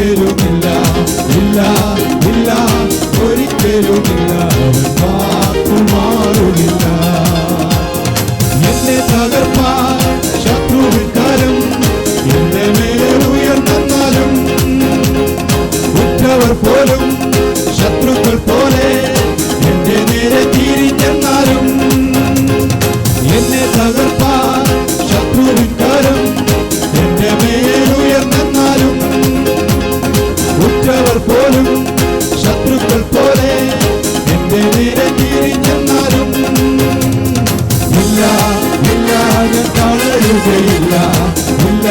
ഒരിക്കലുമില്ല, ഇല്ല ഇല്ല ഒരിക്കലുമില്ല. വാക്കു മാറുകില്ല. എന്നെ തകർപ്പാൻ ശത്രുവിൻ കരം എന്റെ മേലെ ഉയർന്നാലും, ഉറ്റവർ പോലും ശത്രുക്കൾ പോലെ എന്റെ നേരെ തിരിഞ്ഞെന്നാലും, എന്നെ തകർപ്പാൻ ശത്രുവിൻ കരം എന്റെ മേൽ ഉയർന്നെന്നാലും, ഉറ്റവർ പോലും ശത്രുക്കൾ പോലെ എന്റെ നേരെ തിരിഞ്ഞെന്നാലും, ഇല്ല ഇല്ല ഞാൻ തളരുകയില്ല, ഇല്ല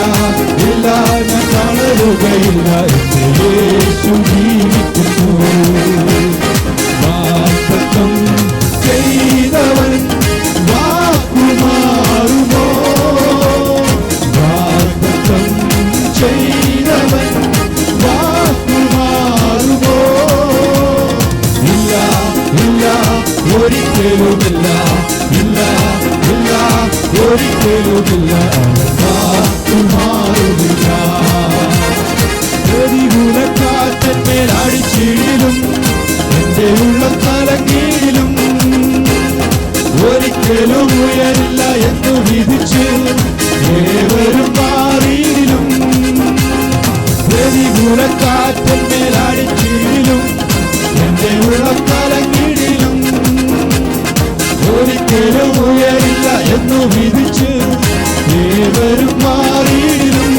ഇല്ല ഞാൻ തളരുകയില്ല. എന്റെ യേശു ജീവിക്കുന്നു. വാഗ്ദത്തം ചെയ്തവൻ വാക്കു മാറുമോ? വാഗ്ദത്തം ചെയ്തവൻ വാക്കു മാറുമോ? ഇല്ല ഇല്ല ഒരിക്കലുമില്ല, ഇല്ല ഇല്ല ഒരിക്കലുമില്ല. വാക്കു മാറുമില്ല. പ്രതികൂലക്കാറ്റന്മേൽ അടിച്ചിടിലും എന്റെ ഉള്ളം തലകീഴിലും, ഒരിക്കലും ഉയരില്ല എന്നു വിധിച്ച് ഏവരും മാറിയിലും, പ്രതികൂലക്കാറ്റന്മേൽ അടിച്ചിടിലും എന്റെ ഉള്ളം തലകീഴിലും, ഒരിക്കലും ഉയരില്ല എന്നു വിധിച്ച് ഏവരും മാറിയിലും,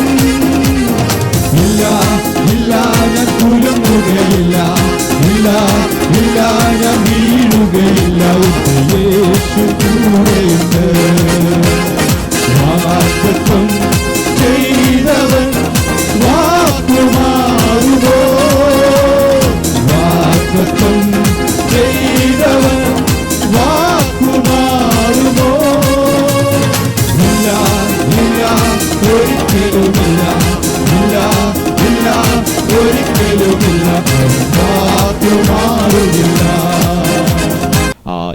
ഇല്ല ഇല്ല ഞാൻ കുലുങ്ങുകയില്ല, ഇല്ല ഇല്ല ഞാൻ വീഴുകയില്ല. യേശു കൂടെയുണ്ട്. വാഗ്ദത്തം ചെയ്തവൻ വാക്കു മാറുമോ? വാഗ്ദത്തം ചെയ്തവൻ വാക്കു മാറുമോ? ഇല്ല ഇല്ല ഒരിക്കലുമില്ല, ഇല്ല ഇല്ല ഒരിക്കലുമില്ല. വാക്കു മാറുകില്ല.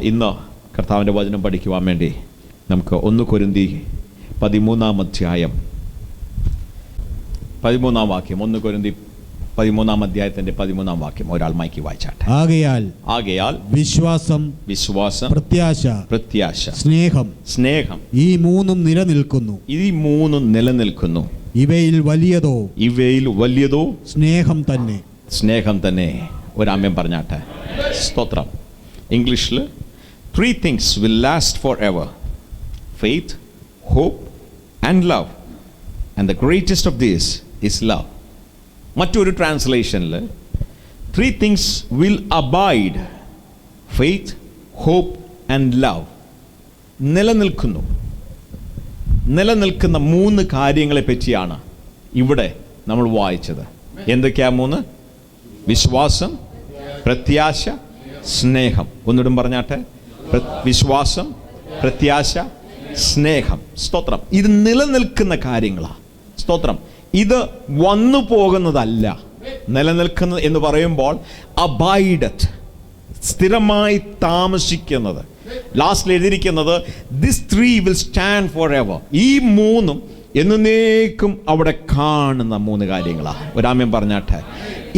ഇന്ന് കർത്താവിൻ്റെ വചനം പഠിക്കുവാൻ വേണ്ടി നമുക്ക് 1 കൊരിന്തി 13-ാം അധ്യായം 13-ാം വാക്യം, 1 കൊരിന്തി 13-ാം അധ്യായത്തിന്റെ 13-ാം വാക്യം ഒരാൾ മൈക്ക് വായിച്ചാട്ടെ. ആകയാൽ വിശ്വാസം, പ്രത്യാശ, സ്നേഹം ഈ മൂന്നും നിലനിൽക്കുന്നു. ഇവയിൽ വലിയതോ സ്നേഹം തന്നെ. ഒരാമേൻ പറഞ്ഞാട്ടെ. സ്തോത്രം. ഇംഗ്ലീഷിൽ 3 things will last forever: faith, hope and love, and the greatest of these is love. മറ്റൊരു ട്രാൻസ്ലേഷനിൽ 3 things will abide: faith, hope and love. നിലനിൽക്കുന്ന 3 കാര്യങ്ങളെ പറ്റിയാണ് ഇവിടെ നമ്മൾ വായിച്ചത്. എന്തൊക്കെയാ 3? വിശ്വാസം, പ്രത്യാശ, സ്നേഹം. ഒന്നിടും പറഞ്ഞാട്ടെ. വിശ്വാസം, പ്രത്യാശ, സ്നേഹം. സ്തോത്രം. ഇത് നിലനിൽക്കുന്ന കാര്യങ്ങളാണ്. സ്തോത്രം. ഇത് വന്നു പോകുന്നതല്ല. നിലനിൽക്കുന്നത് എന്ന് പറയുമ്പോൾ അബൈഡത്ത്, സ്ഥിരമായി താമസിക്കുന്നത്. ലാസ്റ്റിൽ എഴുതിയിരിക്കുന്നത് ദിസ് 3 will stand forever. ഈ 3 എന്നേക്കും അവിടെ കാണുന്ന 3 കാര്യങ്ങളാണ്. ഒരാമേൻ പറഞ്ഞാട്ടെ.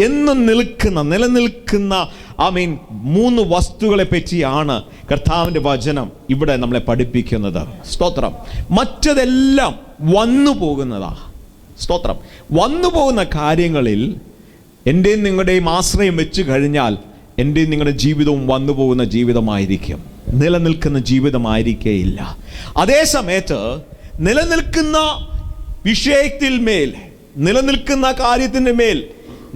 എന്നും നിലനിൽക്കുന്ന 3 വസ്തുക്കളെ പറ്റിയാണ് കർത്താവിൻ്റെ വചനം ഇവിടെ നമ്മളെ പഠിപ്പിക്കുന്നത്. സ്തോത്രം. മറ്റതെല്ലാം വന്നു പോകുന്നതാ. സ്തോത്രം. വന്നു പോകുന്ന കാര്യങ്ങളിൽ എൻ്റെയും നിങ്ങളുടെയും ആശ്രയം വെച്ച് കഴിഞ്ഞാൽ എൻ്റെയും നിങ്ങളുടെ ജീവിതവും വന്നു പോകുന്ന ജീവിതമായിരിക്കും, നിലനിൽക്കുന്ന ജീവിതമായിരിക്കേയില്ല. അതേ സമയത്ത് നിലനിൽക്കുന്ന വിഷയത്തിൽ മേൽ, നിലനിൽക്കുന്ന കാര്യത്തിൻ്റെ മേൽ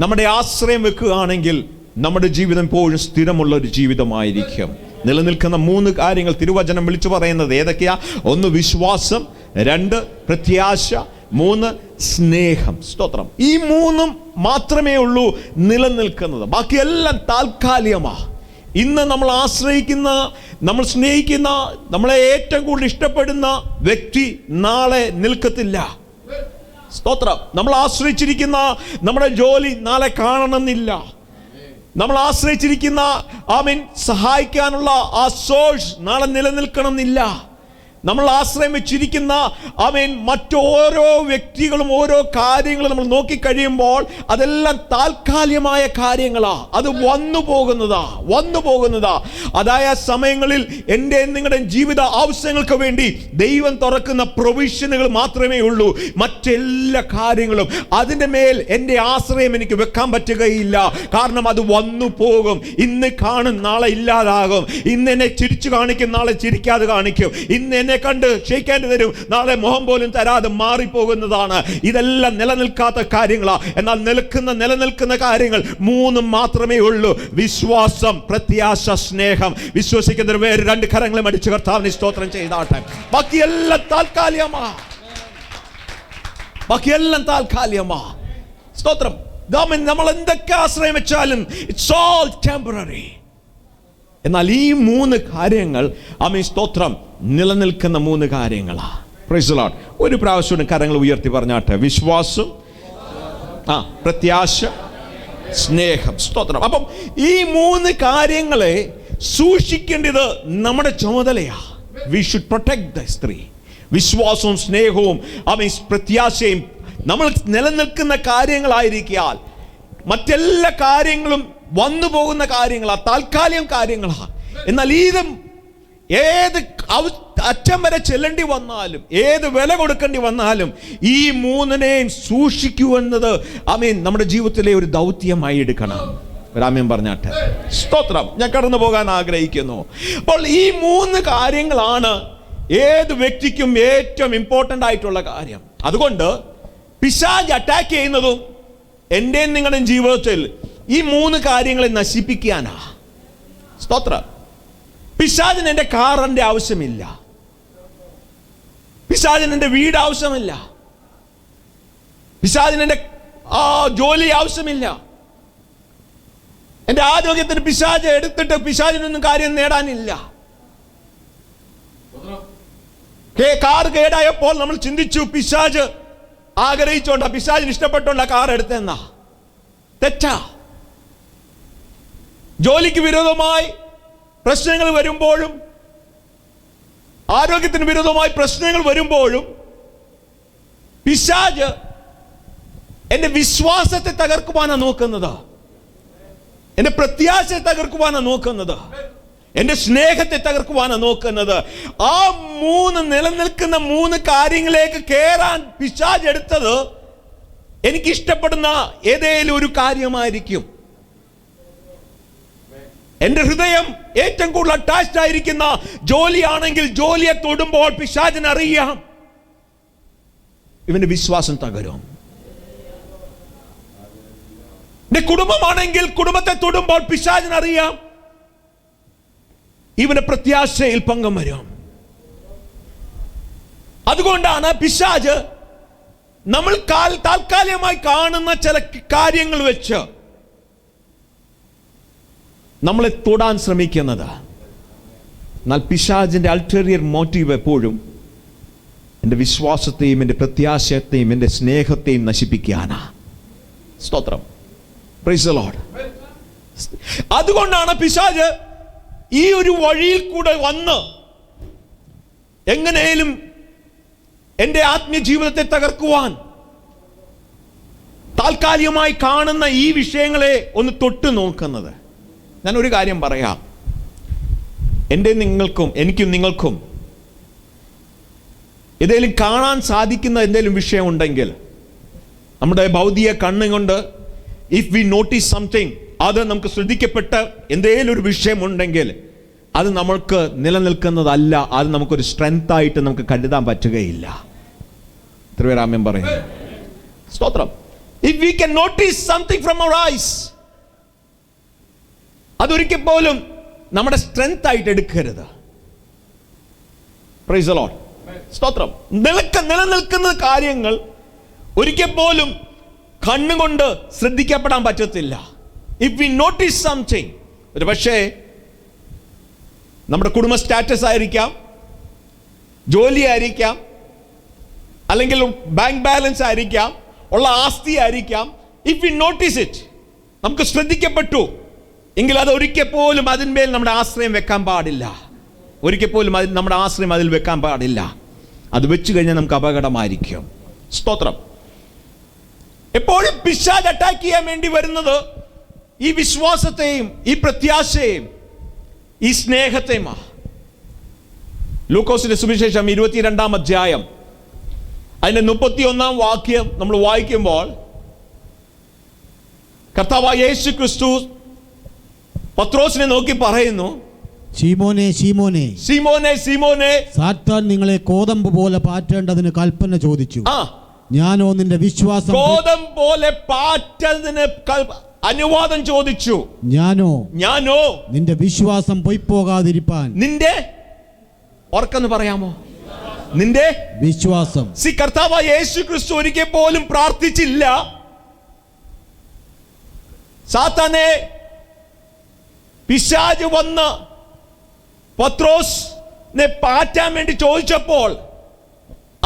നമ്മുടെ ആശ്രയം വെക്കുകയാണെങ്കിൽ നമ്മുടെ ജീവിതം എപ്പോഴും സ്ഥിരമുള്ള ഒരു ജീവിതമായിരിക്കും. നിലനിൽക്കുന്ന 3 കാര്യങ്ങൾ തിരുവചനം വിളിച്ചു പറയുന്നത് ഏതൊക്കെയാ? 1 വിശ്വാസം, 2 പ്രത്യാശ, 3 സ്നേഹം. സ്തോത്രം. ഈ 3 മാത്രമേ ഉള്ളൂ നിലനിൽക്കുന്നത്. ബാക്കിയെല്ലാം താൽക്കാലികമാണ്. ഇന്ന് നമ്മൾ ആശ്രയിക്കുന്ന, നമ്മൾ സ്നേഹിക്കുന്ന, നമ്മളെ ഏറ്റവും കൂടുതൽ ഇഷ്ടപ്പെടുന്ന വ്യക്തി നാളെ നിൽക്കത്തില്ല. സ്തോത്രം. നമ്മൾ ആശ്രയിച്ചിരിക്കുന്ന നമ്മുടെ ജോലി നാളെ കാണണമെന്നില്ല. നമ്മൾ ആശ്രയിച്ചിരിക്കുന്ന സഹായിക്കാനുള്ള ആ സോഴ്സ് നാളെ നിലനിൽക്കണമെന്നില്ല. നമ്മൾ ആശ്രയം വെച്ചിരിക്കുന്ന മറ്റോരോ വ്യക്തികളും ഓരോ കാര്യങ്ങളും നമ്മൾ നോക്കിക്കഴിയുമ്പോൾ അതെല്ലാം താൽക്കാലികമായ കാര്യങ്ങളാ. അത് വന്നു പോകുന്നതാ. അതായ സമയങ്ങളിൽ എൻ്റെ നിങ്ങളുടെ ജീവിത ആവശ്യങ്ങൾക്ക് വേണ്ടി ദൈവം തുറക്കുന്ന പ്രൊവിഷനുകൾ മാത്രമേ ഉള്ളൂ. മറ്റെല്ലാ കാര്യങ്ങളും അതിൻ്റെ മേൽ എൻ്റെ ആശ്രയം എനിക്ക് വെക്കാൻ പറ്റുകയില്ല. കാരണം അത് വന്നു പോകും. ഇന്ന് കാണും, നാളെ ഇല്ലാതാകും. ഇന്ന് എന്നെ ചിരിച്ചു കാണിക്കും, നാളെ ചിരിക്കാതെ കാണിക്കും. ഇന്ന് എന്നെ കണ്ട് ക്ഷയിക്കേണ്ടി തരും, നാളെ മുഖം പോലും തരാതെ മാറിപ്പോകുന്നതാണ്. ഇതെല്ലാം നിലനിൽക്കാത്ത കാര്യങ്ങളാ. എന്നാൽ നിലനിൽക്കുന്ന കാര്യങ്ങൾ 3 മാത്രമേ ഉള്ളൂ: വിശ്വാസം, പ്രത്യാശ, സ്നേഹം. വിശ്വസിക്കുന്നവർ വേറെ 2 കരങ്ങളും അടിച്ച് കർത്താവിനെ സ്തോത്രം ചെയ്താട്ടെ. ബാക്കിയെല്ലാം താൽക്കാലികമാ. സ്തോത്രം. നമ്മൾ എന്തൊക്കെ ആശ്രയം വെച്ചാലും ഇറ്റ്സ് ഓൾ ടെമ്പററി. എന്നാൽ ഈ 3 കാര്യങ്ങൾ സ്തോത്രം നിലനിൽക്കുന്ന 3 കാര്യങ്ങളാ. Price the Lord. ഒരു പ്രാവശ്യം കരങ്ങൾ ഉയർത്തി പറഞ്ഞാട്ടെ: വിശ്വാസം, പ്രത്യാശ, സ്നേഹം. സ്തോത്രം. അപ്പം ഈ 3 കാര്യങ്ങളെ സൂക്ഷിക്കേണ്ടത് നമ്മുടെ ചുമതലയാ. വി ഷുഡ് പ്രൊട്ടക്ട് ദ സ്ത്രീ. വിശ്വാസവും സ്നേഹവും പ്രത്യാശയും നമ്മൾ നിലനിൽക്കുന്ന കാര്യങ്ങളായിരിക്കാൽ മറ്റെല്ലാ കാര്യങ്ങളും വന്നു പോകുന്ന കാര്യങ്ങളാ, താൽക്കാലികം കാര്യങ്ങളാ. എന്നാൽ ഇതും ഏത് അറ്റം വരെ ചെല്ലേണ്ടി വന്നാലും, ഏത് വില കൊടുക്കേണ്ടി വന്നാലും ഈ 3നെയും സൂക്ഷിക്കുമെന്നത് നമ്മുടെ ജീവിതത്തിലെ ഒരു ദൗത്യമായി എടുക്കണം. രാമ്യം പറഞ്ഞാട്ടെ. സ്തോത്രം. ഞാൻ കടന്നു പോകാൻ ആഗ്രഹിക്കുന്നു. അപ്പോൾ ഈ 3 കാര്യങ്ങളാണ് ഏത് വ്യക്തിക്കും ഏറ്റവും ഇമ്പോർട്ടൻ്റ് ആയിട്ടുള്ള കാര്യം. അതുകൊണ്ട് പിശാച് അറ്റാക്ക് ചെയ്യുന്നതും എൻ്റെയും നിങ്ങളുടെയും ജീവിതത്തിൽ ഈ 3 കാര്യങ്ങളെ നശിപ്പിക്കാനാ. സ്തോത്രം. പിശാചിന് എൻ്റെ കാറിൻ്റെ ആവശ്യമില്ല, പിശാചിന് എൻ്റെ വീട് ആവശ്യമില്ല, പിശാചിന് എൻ്റെ ജോലി ആവശ്യമില്ല, എൻ്റെ ആരോഗ്യത്തിന് പിശാച് എടുത്തിട്ട് പിശാചിനൊന്നും കാര്യം നേടാനില്ല. കാർ കേടായപ്പോൾ നമ്മൾ ചിന്തിച്ചു പിശാച് ആഗ്രഹിച്ചോണ്ടാ, പിശാചിന് ഇഷ്ടപ്പെട്ടോണ്ടാ കാർ എടുത്തെന്നാ. തെറ്റാ. ജോലിക്ക് വിരോധമായി പ്രശ്നങ്ങൾ വരുമ്പോഴും, ആരോഗ്യത്തിന് വിരോധമായി പ്രശ്നങ്ങൾ വരുമ്പോഴും പിശാച് എന്റെ വിശ്വാസത്തെ തകർക്കുവാനാണ് നോക്കുന്നത്, എന്റെ പ്രത്യാശയെ തകർക്കുവാനാണ് നോക്കുന്നത്, എന്റെ സ്നേഹത്തെ തകർക്കുവാനാണ് നോക്കുന്നത്. ആ 3 നിലനിൽക്കുന്ന 3 കാര്യങ്ങളിലേക്ക് കയറാൻ പിശാച് എടുത്തത് എനിക്ക് ഇഷ്ടപ്പെടുന്ന ഏതേലും ഒരു കാര്യമായിരിക്കും. എന്റെ ഹൃദയം ഏറ്റവും കൂടുതൽ അറ്റാച്ച്ഡ് ആയിരിക്കുന്ന ജോലിയാണെങ്കിൽ ജോലിയെ തൊടുമ്പോൾ പിശാചിന് അറിയാം ഇവന്റെ വിശ്വാസം തകരും. എന്റെ കുടുംബമാണെങ്കിൽ കുടുംബത്തെ തൊടുമ്പോൾ പിശാചിന് അറിയാം ഇവന്റെ പ്രത്യാശയിൽ പങ്കം വരും. അതുകൊണ്ടാണ് പിശാച് നമ്മൾ താൽക്കാലികമായി കാണുന്ന ചില കാര്യങ്ങൾ വെച്ച് നമ്മളെ തൊടാൻ ശ്രമിക്കുന്നത്. എന്നാൽ പിശാചിന്റെ അൾട്ടീരിയർ മോട്ടീവ് എപ്പോഴും എൻ്റെ വിശ്വാസത്തെയും എൻ്റെ പ്രത്യാശത്തെയും എൻ്റെ സ്നേഹത്തെയും നശിപ്പിക്കാനാ. സ്തോത്രം. Praise the Lord. അതുകൊണ്ടാണ് പിശാച് ഈ ഒരു വഴിയിൽ കൂടെ വന്ന് എങ്ങനെയും എൻ്റെ ആത്മീയ ജീവിതത്തെ തകർക്കുവാൻ താൽക്കാലികമായി കാണുന്ന ഈ വിഷയങ്ങളെ ഒന്ന് തൊട്ട് നോക്കുന്നത്. ഞാൻ ഒരു കാര്യം പറയാം. എനിക്കും നിങ്ങൾക്കും ഏതെങ്കിലും കാണാൻ സാധിക്കുന്ന എന്തെങ്കിലും വിഷയം ഉണ്ടെങ്കിൽ, നമ്മുടെ ഭൗതിക കണ്ണുകൊണ്ട് ഇഫ് വി നോട്ടീസ് സംതിങ്, അത് നമുക്ക് ശ്രദ്ധിക്കപ്പെട്ട എന്തെങ്കിലും ഒരു വിഷയമുണ്ടെങ്കിൽ അത് നമ്മൾക്ക് നിലനിൽക്കുന്നതല്ല, അത് നമുക്കൊരു സ്ട്രെങ്ത് ആയിട്ട് നമുക്ക് കരുതാൻ പറ്റുകയില്ല. തിരുവരാമ്യം പറയുന്നു. സ്തോത്രം. If we can notice something from our eyes, അതൊരിക്കൽ പോലും നമ്മുടെ സ്ട്രെങ്ത് ആയിട്ട് എടുക്കരുത്. Praise the Lord. സ്തോത്രം. നിലനിൽക്കുന്ന കാര്യങ്ങൾ ഒരിക്കൽ പോലും കണ്ണുകൊണ്ട് ശ്രദ്ധിക്കപ്പെടാൻ പറ്റത്തില്ല. ഇഫ് വി നോട്ടീസ് സംതിങ്, ഒരു പക്ഷേ നമ്മുടെ കുടുംബ സ്റ്റാറ്റസ് ആയിരിക്കാം, ജോലി ആയിരിക്കാം, അല്ലെങ്കിൽ ബാങ്ക് ബാലൻസ് ആയിരിക്കാം, ഉള്ള ആസ്തി ആയിരിക്കാം. ഇഫ് വി നോട്ടീസ് ഇറ്റ്, നമുക്ക് ശ്രദ്ധിക്കപ്പെട്ടു എങ്കിൽ അത് ഒരിക്കൽ പോലും അതിന്മേൽ നമ്മുടെ ആശ്രയം വെക്കാൻ പാടില്ല. ഒരിക്കൽ പോലും അതിൽ നമ്മുടെ ആശ്രയം അതിൽ വെക്കാൻ പാടില്ല. അത് വെച്ച് കഴിഞ്ഞാൽ നമുക്ക് അപകടമായിരിക്കും. സ്തോത്രം. എപ്പോഴും പിശാച് അറ്റാക്ക് ചെയ്യാൻ വേണ്ടി വരുന്നത് ഈ വിശ്വാസത്തെയും ഈ പ്രത്യാശയെയും ഈ സ്നേഹത്തെയുമാണ്. ലൂക്കോസിന്റെ സുവിശേഷം 22-ാം അധ്യായം അതിന്റെ 31-ാം വാക്യം നമ്മൾ വായിക്കുമ്പോൾ കർത്താവായ യേശു ക്രിസ്തു പത്രോസിനെ നോക്കി പറയുന്നു, ശീമോനെ ശീമോനെ, ശീമോനെ ശീമോനെ, സാത്താൻ നിങ്ങളെ കോതമ്പ് പോലെ പാറ്റേണ്ടതിന് കൽപ്പന ചോദിച്ചു. ഞാനോ നിന്റെ വിശ്വാസം കോതമ്പ് പോലെ പാറ്റതിന് അനുവാദം ചോദിച്ചു. ഞാനോ നിന്റെ വിശ്വാസം പൊയ്പോകാതിരിപ്പാൻ. നിന്റെ ഓർക്കെന്ന് പറയാമോ? നിന്റെ വിശ്വാസം. കർത്താവായ യേശു ക്രിസ്തു ഒരിക്കൽ പോലും പ്രാർത്ഥിച്ചില്ല സാത്താനെ പിശാച് വന്ന് പത്രോസിനെ പാറ്റാൻ വേണ്ടി ചോദിച്ചപ്പോൾ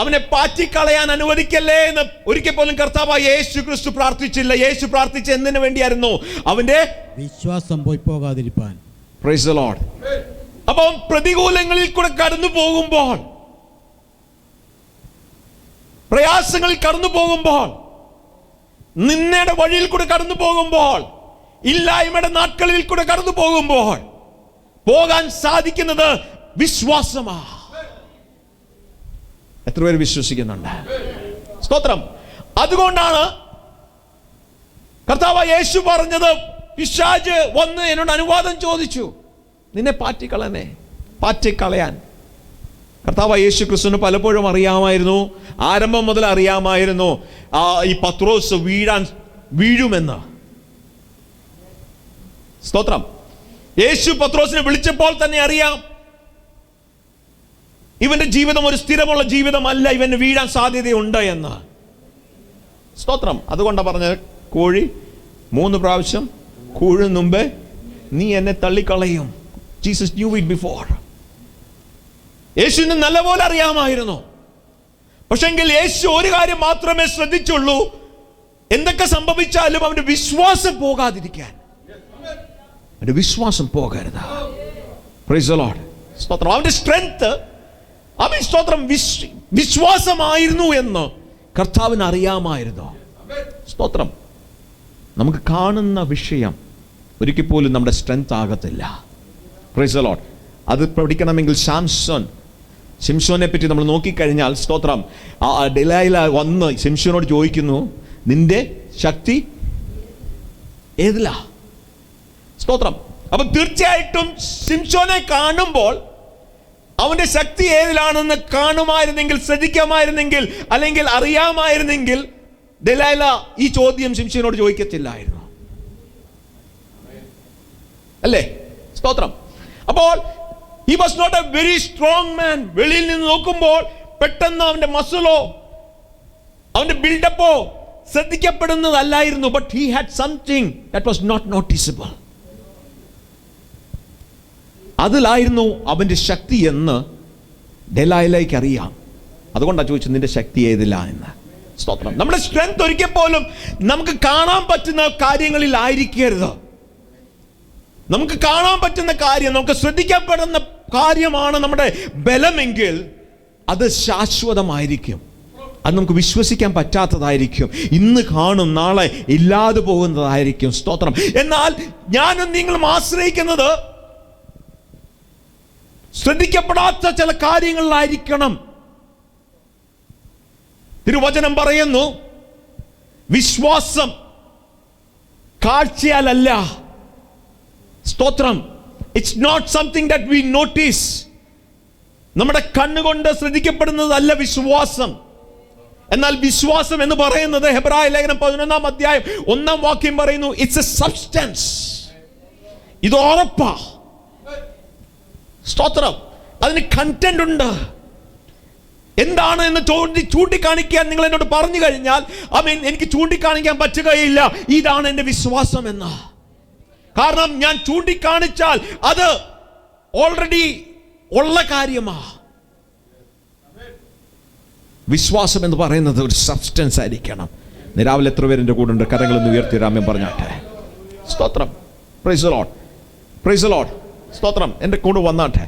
അവനെ പാറ്റിക്കളയാൻ അനുവദിക്കല്ലേ എന്ന് ഒരിക്കൽ പോലും കർത്താവായ യേശു ക്രിസ്തു പ്രാർത്ഥിച്ചില്ല. യേശു പ്രാർത്ഥിച്ച എന്തിനു വേണ്ടിയായിരുന്നു? അവന്റെ വിശ്വാസം പോകാതിരിപ്പാൻ. Price the Lord. അപ്പോൾ പ്രതികൂലങ്ങളിൽ കൂടെ കടന്നു പോകുമ്പോൾ, പ്രയാസങ്ങളിൽ കടന്നു പോകുമ്പോൾ, നിന്നയുടെ വഴിയിൽ കൂടെ കടന്നു പോകുമ്പോൾ, ഇല്ലായ്മയുടെ നാட்களிൽ കൂടെ കടന്നു പോകുമ്പോൾ പോകാൻ സാധിക്കുന്നത് വിശ്വാസമാ. എത്ര പേര് വിശ്വസിക്കുന്നുണ്ട്? സ്തോത്രം. അതുകൊണ്ടാണ് കർത്താവായ യേശു പറഞ്ഞത്, പിശാച് വന്ന് എന്നോട് അനുവാദം ചോദിച്ചു നിന്നെ പാറ്റിക്കളയാൻ. കർത്താവായ യേശു ക്രിസ്തുവിന് പലപ്പോഴും അറിയാമായിരുന്നു, ആരംഭം മുതൽ അറിയാമായിരുന്നു ഈ പത്രോസ് വീഴുമെന്ന്. സ്തോത്രം. യേശു പത്രോസിനെ വിളിച്ചപ്പോൾ തന്നെ അറിയാം ഇവന്റെ ജീവിതം ഒരു സ്ഥിരമുള്ള ജീവിതമല്ല, ഇവന് വീഴാൻ സാധ്യതയുണ്ട് എന്ന്. സ്തോത്രം. അതുകൊണ്ടാണ് പറഞ്ഞത്, കോഴി 3 പ്രാവശ്യം കൂഴും മുമ്പേ നീ എന്നെ തള്ളിക്കളയും. Jesus knew it before. യേശുവിന് നല്ലപോലെ അറിയാമായിരുന്നു. പക്ഷെങ്കിൽ യേശു ഒരു കാര്യം മാത്രമേ ശ്രദ്ധിച്ചുള്ളൂ, എന്തൊക്കെ സംഭവിച്ചാലും അവന്റെ വിശ്വാസം പോകാതിരിക്കാൻ. അവന്റെ വിശ്വാസം പോകരുത്. Price the Lord. സ്തോത്രം. അവന്റെ സ്ട്രെങ്ത്, അവൻ സ്തോത്രം വിശ്വാസമായിരുന്നു എന്ന് കർത്താവിന് അറിയാമായിരുന്നു. സ്തോത്രം. നമുക്ക് കാണുന്ന വിഷയം ഒരിക്കൽ പോലും നമ്മുടെ സ്ട്രെങ്ത് ആകത്തില്ല. Praise the Lord. അത് പഠിക്കണമെങ്കിൽ ശിംശോനെ പറ്റി നമ്മൾ നോക്കിക്കഴിഞ്ഞാൽ, സ്തോത്രം, ഡെലൈല വന്ന് ശിംശോനോട് ചോദിക്കുന്നു, നിന്റെ ശക്തി ഏതിലാ? സ്തോത്രം. അപ്പൊ തീർച്ചയായിട്ടും ശിംശോനെ കാണുമ്പോൾ അവന്റെ ശക്തി ഏതിലാണെന്ന് കാണുമായിരുന്നെങ്കിൽ, ശ്രദ്ധിക്കാമായിരുന്നെങ്കിൽ, അല്ലെങ്കിൽ അറിയാമായിരുന്നെങ്കിൽ ദെലൈല ഈ ചോദ്യം ശിംശോനോട് ചോദിക്കത്തില്ലായിരുന്നു. അല്ലേ? സ്തോത്രം. അപ്പോൾ he was not a very strong man. വെളിയിൽ നിന്ന് നോക്കുമ്പോൾ പെട്ടെന്ന് അവന്റെ മസിലോ അവന്റെ ബിൽഡപ്പോ ശ്രദ്ധിക്കപ്പെടുന്നതല്ലായിരുന്നു. but he had something that was not noticeable. അതിലായിരുന്നു അവന്റെ ശക്തി എന്ന് ഡെലൈലയ്ക്ക് അറിയാം. അതുകൊണ്ടാണ് ചോദിച്ചത്, നിന്റെ ശക്തി ഏതില്ല എന്ന്. സ്തോത്രം. നമ്മുടെ സ്ട്രെങ്ത് ഒരിക്കൽ പോലും നമുക്ക് കാണാൻ പറ്റുന്ന കാര്യങ്ങളിൽ ആയിരിക്കരുത്. നമുക്ക് കാണാൻ പറ്റുന്ന കാര്യം, നമുക്ക് ശ്രദ്ധിക്കപ്പെടുന്ന കാര്യമാണ് നമ്മുടെ ബലമെങ്കിൽ അത് ശാശ്വതമായിരിക്കും. അത് നമുക്ക് വിശ്വസിക്കാൻ പറ്റാത്തതായിരിക്കും. ഇന്ന് കാണും, നാളെ ഇല്ലാതെ പോകുന്നതായിരിക്കും. സ്തോത്രം. എന്നാൽ ഞാനും നിങ്ങളും ആശ്രയിക്കുന്നത് ശ്രദ്ധിക്കപ്പെടാത്ത ചില കാര്യങ്ങളിലായിരിക്കണം. തിരുവചനം പറയുന്നു, വിശ്വാസം കാഴ്ചയാലല്ല. സ്തോത്രം. It's not something that we notice. നമ്മുടെ കണ്ണുകൊണ്ട് ശ്രദ്ധിക്കപ്പെടുന്നതല്ല വിശ്വാസം. എന്നാൽ വിശ്വാസം എന്ന് പറയുന്നത് ഹെബ്രായ ലേഖനം 11-ാം അധ്യായം 1-ാം വാക്യം പറയുന്നു, ഇറ്റ്സ് എ സബ്സ്റ്റൻസ്. ഇത് ഉറപ്പാ. സ്തോത്രം. അതിന് കണ്ടന്റ് ഉണ്ട്. എന്താണ് എന്ന് ചൂണ്ടിക്കാണിക്കാൻ നിങ്ങൾ എന്നോട് പറഞ്ഞു കഴിഞ്ഞാൽ, എനിക്ക് ചൂണ്ടിക്കാണിക്കാൻ പറ്റുകയില്ല ഇതാണ് എന്റെ വിശ്വാസം എന്ന്. കാരണം ഞാൻ ചൂണ്ടിക്കാണിച്ചാൽ അത് ഓൾറെഡി ഉള്ള കാര്യമാ. വിശ്വാസം എന്ന് പറയുന്നത് ഒരു സബ്സ്റ്റൻസ് ആയിരിക്കണം. രാവിലെ എത്ര പേരെന്റെ കൂടെ ഉണ്ട്? കരങ്ങളൊന്ന് ഉയർത്തി രാമ്യം പറഞ്ഞാട്ടെ. സ്തോത്രം. Praise the Lord. Praise the Lord. സ്തോത്രം. എൻ്റെ കൂടെ വന്നാട്ടെ.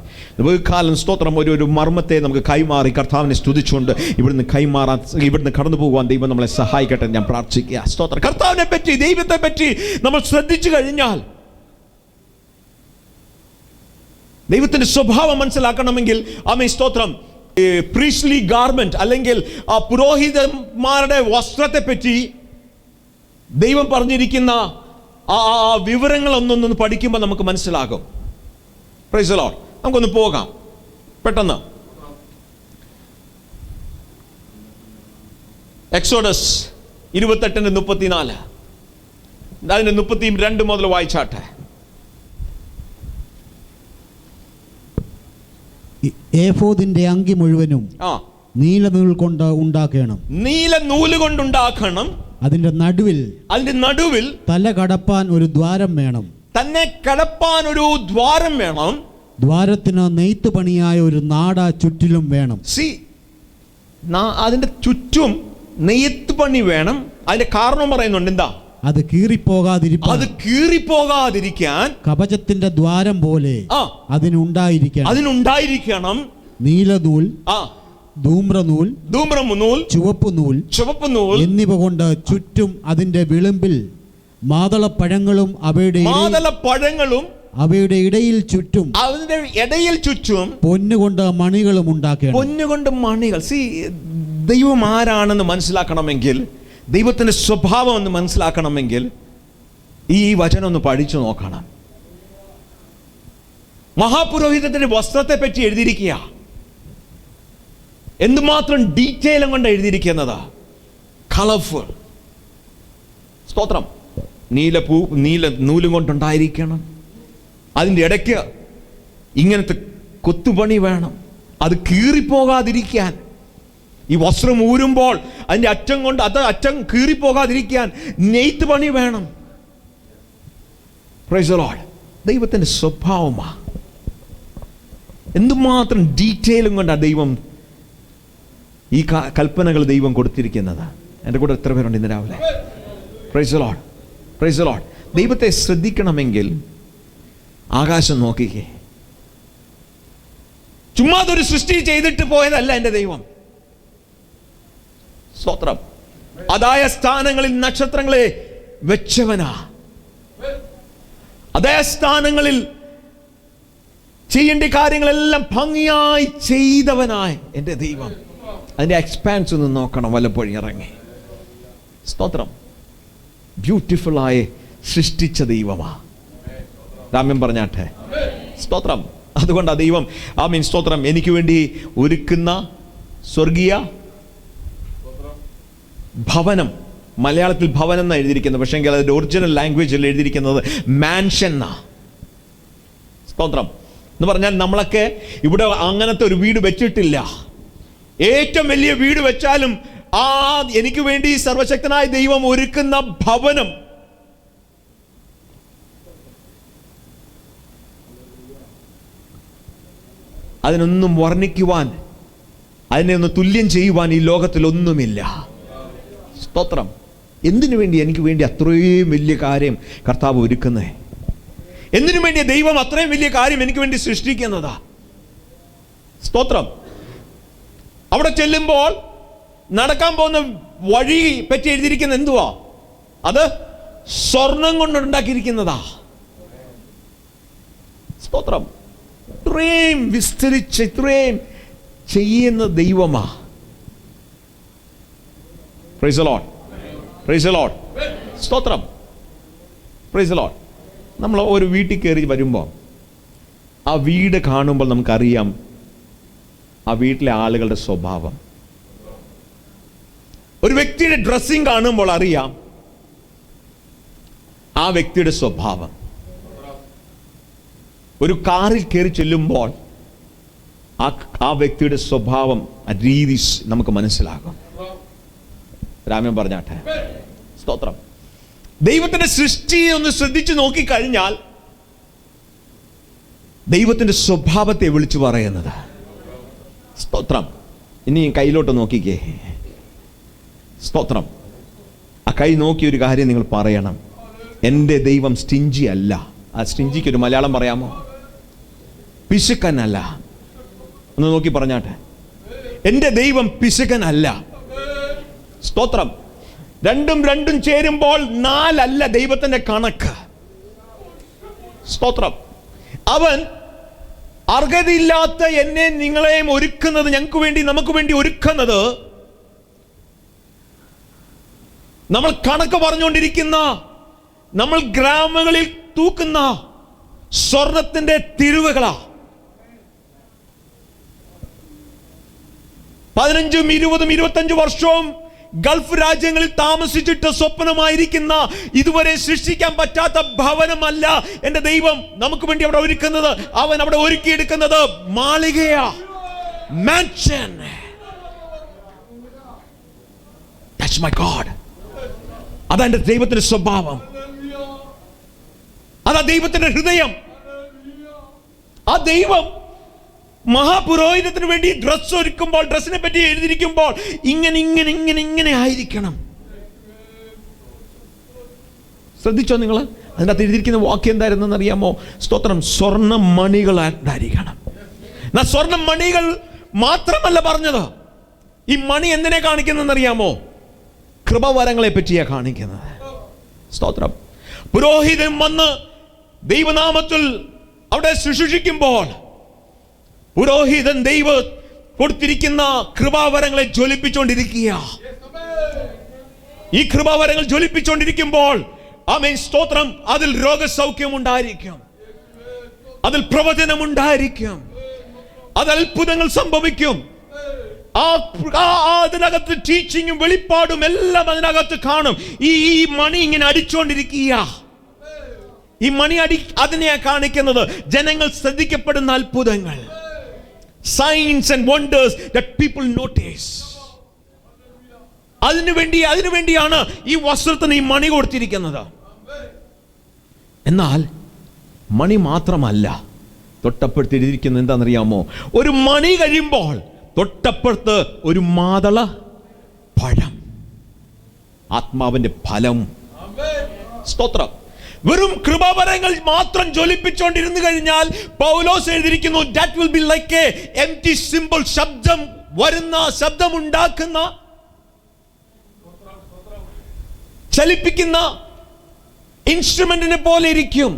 ബഹുകാലം സ്തോത്രം ഒരു മർമ്മത്തെ നമുക്ക് കൈമാറി കർത്താവിനെ സ്തുതിച്ചുകൊണ്ട് ഇവിടുന്ന് കടന്നു പോകുവാൻ ദൈവം നമ്മളെ സഹായിക്കട്ടെ. ഞാൻ പ്രാർത്ഥിക്കുക. സ്തോത്രം. കർത്താവിനെ പറ്റി, ദൈവത്തെ പറ്റി നമ്മൾ ശ്രദ്ധിച്ചു കഴിഞ്ഞാൽ, ദൈവത്തിന്റെ സ്വഭാവം മനസ്സിലാക്കണമെങ്കിൽ ആമേൻ സ്തോത്രം, പ്രീസ്ലി ഗാർമെന്റ് അല്ലെങ്കിൽ പുരോഹിതന്മാരുടെ വസ്ത്രത്തെ പറ്റി ദൈവം പറഞ്ഞിരിക്കുന്ന ആ വിവരങ്ങളൊന്നൊന്ന് പഠിക്കുമ്പോൾ നമുക്ക് മനസ്സിലാകും. Price the Lord. നമുക്കൊന്ന് പോകാം പെട്ടെന്ന്. എക്സോഡസ് 28:34 അതിന്റെ 32 മുതൽ വായിച്ചാട്ടെ. ഏഫോദിന്റെ അങ്കി മുഴുവനും നീലനൂൽ കൊണ്ട് ഉണ്ടാക്കണം. നീലനൂല് കൊണ്ടുണ്ടാക്കണം. അതിന്റെ നടുവിൽ തല കടപ്പാൻ ഒരു ദ്വാരം വേണം. തന്നെ കടപ്പാൻ ഒരു ദ്വാരം വേണം. ദ്വാരത്തിന് നെയ്ത്ത് പണിയായ ഒരു നാട ചുറ്റിലും വേണം. അതിന്റെ ചുറ്റും നെയ്ത്ത് പണി വേണം. അതിന്റെ കാരണം പറയുന്നുണ്ട്. എന്താ? അത് കീറിപ്പോകാതിരിക്കാൻ കവചത്തിന്റെ ദ്വാരം പോലെ അതിനുണ്ടായിരിക്കണം നീലനൂൽ, ധൂമ്രനൂൽ, ചുവപ്പ് നൂൽ എന്നിവ കൊണ്ട് ചുറ്റും അതിന്റെ വിളിമ്പിൽ മാതളപ്പഴങ്ങളും അവയുടെ ഇടയിൽ ചുറ്റും പൊന്നുകൊണ്ട് മണികളും ഉണ്ടാക്കണം. പൊന്നുകൊണ്ട് മണികൾ. ദൈവം ആരാണെന്ന് മനസ്സിലാക്കണമെങ്കിൽ, ദൈവത്തിന്റെ സ്വഭാവം എന്ന് മനസ്സിലാക്കണമെങ്കിൽ ഈ വചനം ഒന്ന് പഠിച്ചു നോക്കണം. മഹാപുരോഹിതത്തിന്റെ വസ്ത്രത്തെ പറ്റി എഴുതിയിരിക്കുക. എന്തുമാത്രം ഡീറ്റെയിലും കൊണ്ട് എഴുതിയിരിക്കുന്നത്. കളർഫുൾ. സ്തോത്രം. നീല നൂലും കൊണ്ടുണ്ടായിരിക്കണം. അതിൻ്റെ ഇടയ്ക്ക് ഇങ്ങനത്തെ കൊത്തുപണി വേണം. അത് കീറിപ്പോകാതിരിക്കാൻ, ഈ വസ്ത്രം ഊരുമ്പോൾ അതിൻ്റെ അറ്റം കീറിപ്പോകാതിരിക്കാൻ നെയ്ത്ത് പണി വേണം. Price the Lord. ദൈവത്തിൻ്റെ സ്വഭാവമാ. എന്തുമാത്രം ഡീറ്റെയിലും കൊണ്ടാണ് ദൈവം ഈ കൽപ്പനകൾ ദൈവം കൊടുത്തിരിക്കുന്നത്. എൻ്റെ കൂടെ എത്ര പേരുണ്ട് ഇന്ന് രാവിലെ? Price the Lord. Praise the Lord. ദൈവത്തെ ശ്രദ്ധിക്കണമെങ്കിൽ ആകാശം നോക്കിക്കേ. ചുമ്മാതൊരു സൃഷ്ടി ചെയ്തിട്ട് പോയതല്ല എൻ്റെ ദൈവം. സ്തോത്രം. അതായ സ്ഥാനങ്ങളിൽ നക്ഷത്രങ്ങളെ വെച്ചവനാ. അതേ സ്ഥാനങ്ങളിൽ ചെയ്യേണ്ട കാര്യങ്ങളെല്ലാം ഭംഗിയായി ചെയ്തവനായ എൻ്റെ ദൈവം. അതിൻ്റെ എക്സ്പാൻസ് ഒന്ന് നോക്കണം. വല്ലപ്പോഴും ഇറങ്ങി. സ്തോത്രം. ബ്യൂട്ടിഫുള്ളായി സൃഷ്ടിച്ച ദൈവമാ. രാമ്യം പറഞ്ഞാട്ടെ. സ്തോത്രം. അതുകൊണ്ട് ആ ദൈവം സ്തോത്രം എനിക്ക് വേണ്ടി ഒരുക്കുന്ന സ്വർഗീയ ഭവനം. മലയാളത്തിൽ ഭവനം എന്നാണ് എഴുതിയിരിക്കുന്നത്. പക്ഷേ എങ്കിൽ അതിൻ്റെ ഒറിജിനൽ ലാംഗ്വേജിൽ എഴുതിയിരിക്കുന്നത് മാൻഷൻ എന്നാ. സ്തോത്രം. എന്ന് പറഞ്ഞാൽ നമ്മളൊക്കെ ഇവിടെ അങ്ങനത്തെ ഒരു വീട് വെച്ചിട്ടില്ല. ഏറ്റവും വലിയ വീട് വെച്ചാലും എനിക്ക് വേണ്ടി സർവശക്തനായ ദൈവം ഒരുക്കുന്ന ഭവനം, അതിനൊന്നും വർണ്ണിക്കുവാൻ, അതിനെ ഒന്ന് തുല്യം ചെയ്യുവാൻ ഈ ലോകത്തിൽ ഒന്നുമില്ല. സ്തോത്രം. എന്തിനു വേണ്ടി? എനിക്ക് വേണ്ടി അത്രയും വലിയ കാര്യം കർത്താവ് ഒരുക്കുന്നേ. എന്തിനു വേണ്ടിയ ദൈവം അത്രയും വലിയ കാര്യം എനിക്ക് വേണ്ടി സൃഷ്ടിക്കുന്നതാ. സ്തോത്രം. അവിടെ ചെല്ലുമ്പോൾ നടക്കാൻ പോകുന്ന വഴി പറ്റി എഴുതിയിരിക്കുന്ന എന്തുവാ? അത് സ്വർണം കൊണ്ടുണ്ടാക്കിയിരിക്കുന്നതാ. സ്തോത്രം. ഇത്രയും വിസ്തരിച്ച് ഇത്രയും ചെയ്യുന്ന ദൈവമാ. Praise the Lord. Praise the Lord. സ്തോത്രം. Praise the Lord. നമ്മൾ ഒരു വീട്ടിൽ കയറി വരുമ്പോൾ ആ വീട് കാണുമ്പോൾ നമുക്കറിയാം ആ വീട്ടിലെ ആളുകളുടെ സ്വഭാവം. ഒരു വ്യക്തിയുടെ ഡ്രസ്സിങ് കാണുമ്പോൾ അറിയാം ആ വ്യക്തിയുടെ സ്വഭാവം. ഒരു കാറിൽ കയറി ചെല്ലുമ്പോൾ ആ വ്യക്തിയുടെ സ്വഭാവം, രീതി നമുക്ക് മനസ്സിലാകും. രാമൻ പറഞ്ഞാട്ടെ. സ്തോത്രം. ദൈവത്തിന്റെ സൃഷ്ടിയെ ഒന്ന് ശ്രദ്ധിച്ചു നോക്കിക്കഴിഞ്ഞാൽ ദൈവത്തിന്റെ സ്വഭാവത്തെ വിളിച്ചു പറയുന്നത്. സ്തോത്രം. ഇനി കയ്യിലോട്ട് നോക്കിക്കേ. സ്തോത്രം. ആ കൈ നോക്കി ഒരു കാര്യം നിങ്ങൾ പറയണം. എൻ്റെ ദൈവം സ്റ്റിഞ്ചി അല്ല. ആ സ്റ്റിഞ്ചിക്ക് ഒരു മലയാളം പറയാമോ? പിശുക്കനല്ല. ഒന്ന് നോക്കി പറഞ്ഞാട്ടെ, എൻ്റെ ദൈവം പിശുക്കനല്ല. സ്തോത്രം. രണ്ടും ചേരുമ്പോൾ 4 അല്ല ദൈവത്തിന്റെ കണക്ക്. സ്തോത്രം. അവൻ അർഹതയില്ലാത്ത എന്നെ നിങ്ങളെയും ഒരുക്കുന്നത്, ഞങ്ങൾക്ക് വേണ്ടി നമുക്ക് വേണ്ടി ഒരുക്കുന്നത്, നമ്മൾ കണക്ക് പറഞ്ഞുകൊണ്ടിരിക്കുന്ന, നമ്മൾ ഗ്രാമങ്ങളിൽ തൂക്കുന്ന സ്വർണത്തിന്റെ തിരുവകളാ. 15, 20, 25 വർഷവും ഗൾഫ് രാജ്യങ്ങളിൽ താമസിച്ചിട്ട് സ്വപ്നമായിരിക്കുന്ന, ഇതുവരെ സൃഷ്ടിക്കാൻ പറ്റാത്ത ഭവനമല്ല എന്റെ ദൈവം നമുക്ക് വേണ്ടി അവിടെ ഒരുക്കുന്നത്. അവൻ അവിടെ ഒരുക്കിയെടുക്കുന്നത് മാളികയാ, മാൻഷൻ. That's my God. അതാ എന്റെ ദൈവത്തിന്റെ സ്വഭാവം, അതാ ദൈവത്തിന്റെ ഹൃദയം. ആ ദൈവം മഹാപുരോഹിതത്തിന് വേണ്ടി ഡ്രസ് ഒരുക്കുമ്പോൾ, ഡ്രസ്സിനെ പറ്റി എഴുതിയിരിക്കുമ്പോൾ ഇങ്ങനെ ആയിരിക്കണം. ശ്രദ്ധിച്ചോ നിങ്ങൾ? അതിനകത്ത് എഴുതിയിരിക്കുന്ന വാക്യം എന്തായിരുന്നെന്ന് അറിയാമോ? സ്തോത്രം. സ്വർണ്ണ മണികളായിരിക്കണം. സ്വർണ്ണ മണികൾ മാത്രമല്ല പറഞ്ഞത്. ഈ മണി എന്തിനെ കാണിക്കുന്നതെന്ന് അറിയാമോ? കൃപവരങ്ങളെ പറ്റിയാ കാണിക്കുന്നത്. സ്തോത്രം. പുരോഹിതൻ വന്ന് ദൈവനാമത്തിൽ അവിടെ ശുശ്രൂഷിക്കുമ്പോൾ പുരോഹിതൻ ദൈവം കൊടുത്തിരിക്കുന്ന കൃപാവരങ്ങളെ ജ്വലിപ്പിച്ചുകൊണ്ടിരിക്കുക. ഈ കൃപാവരങ്ങൾ ജ്വലിപ്പിച്ചുകൊണ്ടിരിക്കുമ്പോൾ ആമേൻ, സ്തോത്രം, അതിൽ രോഗസൗഖ്യം ഉണ്ടായിരിക്കും, അതിൽ പ്രവചനം ഉണ്ടായിരിക്കും, അതിൽ അത്ഭുതങ്ങൾ സംഭവിക്കും. അതിനകത്ത് ടീച്ചിങ്ങും വെളിപ്പാടും എല്ലാം അതിനകത്ത് കാണും. ഈ മണി ഇങ്ങനെ അടിച്ചുകൊണ്ടിരിക്കുക. ഈ മണി അതിനെയാ കാണിക്കുന്നത്. ജനങ്ങൾ ശ്രദ്ധിക്കപ്പെടുന്ന അത്ഭുതങ്ങൾ, signs and wonders that people notice. അതിനുവേണ്ടിയാണ് ഈ വസ്ത്രത്തിന് ഈ മണി കൊടുത്തിരിക്കുന്നത്. എന്നാൽ മണി മാത്രമല്ല, തൊട്ടപ്പുറത്ത് എഴുതിയിരിക്കുന്നത് എന്താണെന്നറിയാമോ? ഒരു മണി കഴിയുമ്പോൾ തൊട്ടപ്പുറത്ത് ഒരു മാതള പഴം, ആത്മാവിന്റെ ഫലം. സ്തോത്രം. വെറും കൃപാവരങ്ങൾ മാത്രം ജ്വലിപ്പിച്ചുകൊണ്ടിരുന്നു കഴിഞ്ഞാൽ പൗലോസ് എഴുതിയിരിക്കുന്നു, that will be like a empty symbol. ശബ്ദമുണ്ടാക്കുന്ന, ചലിപ്പിക്കുന്ന ഇൻസ്ട്രുമെന്റിനെ പോലെ ഇരിക്കും.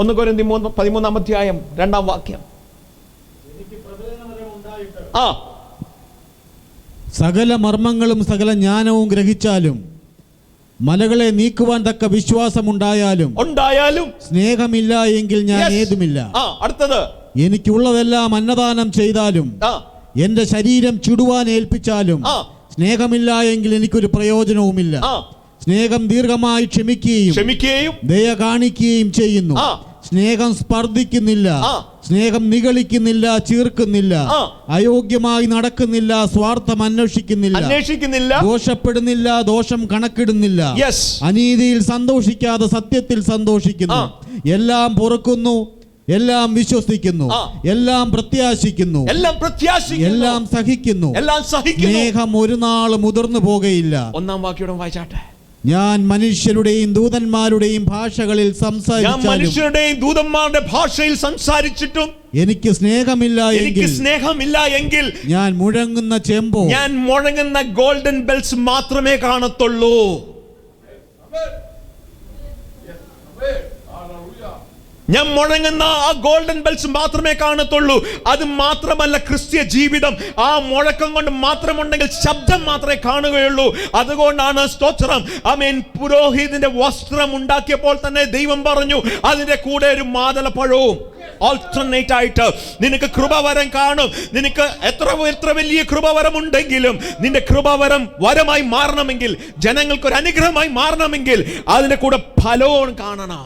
1 കൊരിന്ത്യർ 13-ാം അധ്യായം 2-ാം വാക്യം. സകല മർമ്മങ്ങളും സകല ജ്ഞാനവും ഗ്രഹിച്ചാലും മലകളെ നീക്കുവാൻ തക്ക വിശ്വാസമുണ്ടായാലും സ്നേഹമില്ല എങ്കിൽ ഞാൻ ഏതുമില്ല. അടുത്തത്, എനിക്കുള്ളതെല്ലാം അന്നദാനം ചെയ്താലും എന്റെ ശരീരം ചുടുവാൻ ഏൽപ്പിച്ചാലും സ്നേഹമില്ല എങ്കിൽ എനിക്കൊരു പ്രയോജനവുമില്ല. സ്നേഹം ദീർഘമായി ക്ഷമിക്കുകയും ദയ കാണിക്കുകയും ചെയ്യുന്നു. സ്നേഹം സ്പർദ്ധിക്കുന്നില്ല, സ്നേഹം നിഗളിക്കുന്നില്ല, ചീർക്കുന്നില്ല, അയോഗ്യമായി നടക്കുന്നില്ല, സ്വാർത്ഥം അന്വേഷിക്കുന്നില്ല, ദോഷപ്പെടുന്നില്ല, ദോഷം കണക്കിടുന്നില്ല, അനീതിയിൽ സന്തോഷിക്കാതെ സത്യത്തിൽ സന്തോഷിക്കുന്നു, എല്ലാം പൊറുക്കുന്നു, എല്ലാം വിശ്വസിക്കുന്നു, എല്ലാം പ്രത്യാശിക്കുന്നു, എല്ലാം സഹിക്കുന്നു. സ്നേഹം ഒരു നാൾ മുതിർന്നു പോകയില്ല. 1-ാം വാക്യം വായിച്ചാട്ടെ. ഞാൻ മനുഷ്യരുടെയും ദൂതന്മാരുടെയും ഭാഷകളിൽ സംസാരിച്ചിട്ടും എനിക്ക് സ്നേഹമില്ല എങ്കിൽ ഞാൻ മുഴങ്ങുന്ന ചെമ്പോ, ഞാൻ മുഴങ്ങുന്ന ഗോൾഡൻ ബെൽസ് മാത്രമേ കാണത്തുള്ളൂ. ഞാൻ മുഴങ്ങുന്ന ആ ഗോൾഡൻ ബെൽസ് മാത്രമേ കാണത്തുള്ളൂ. അത് മാത്രമല്ല ക്രിസ്ത്യ ജീവിതം. ആ മുഴക്കം കൊണ്ട് മാത്രമുണ്ടെങ്കിൽ ശബ്ദം മാത്രമേ കാണുകയുള്ളൂ. അതുകൊണ്ടാണ് സ്തോത്രം, ആമേൻ, പുരോഹിതന്റെ വസ്ത്രം ഉണ്ടാക്കിയപ്പോൾ തന്നെ ദൈവം പറഞ്ഞു അതിന്റെ കൂടെ ഒരു മാതളപ്പഴവും ഓൾട്ടർനേറ്റ് ആയിട്ട് നിനക്ക് കൃപാവരം കാണും. നിനക്ക് എത്ര വലിയ കൃപാവരം ഉണ്ടെങ്കിലും നിന്റെ കൃപാവരം വരമായി മാറണമെങ്കിൽ, ജനങ്ങൾക്ക് ഒരു അനുഗ്രഹമായി മാറണമെങ്കിൽ അതിന്റെ കൂടെ ഫലവും കാണണം.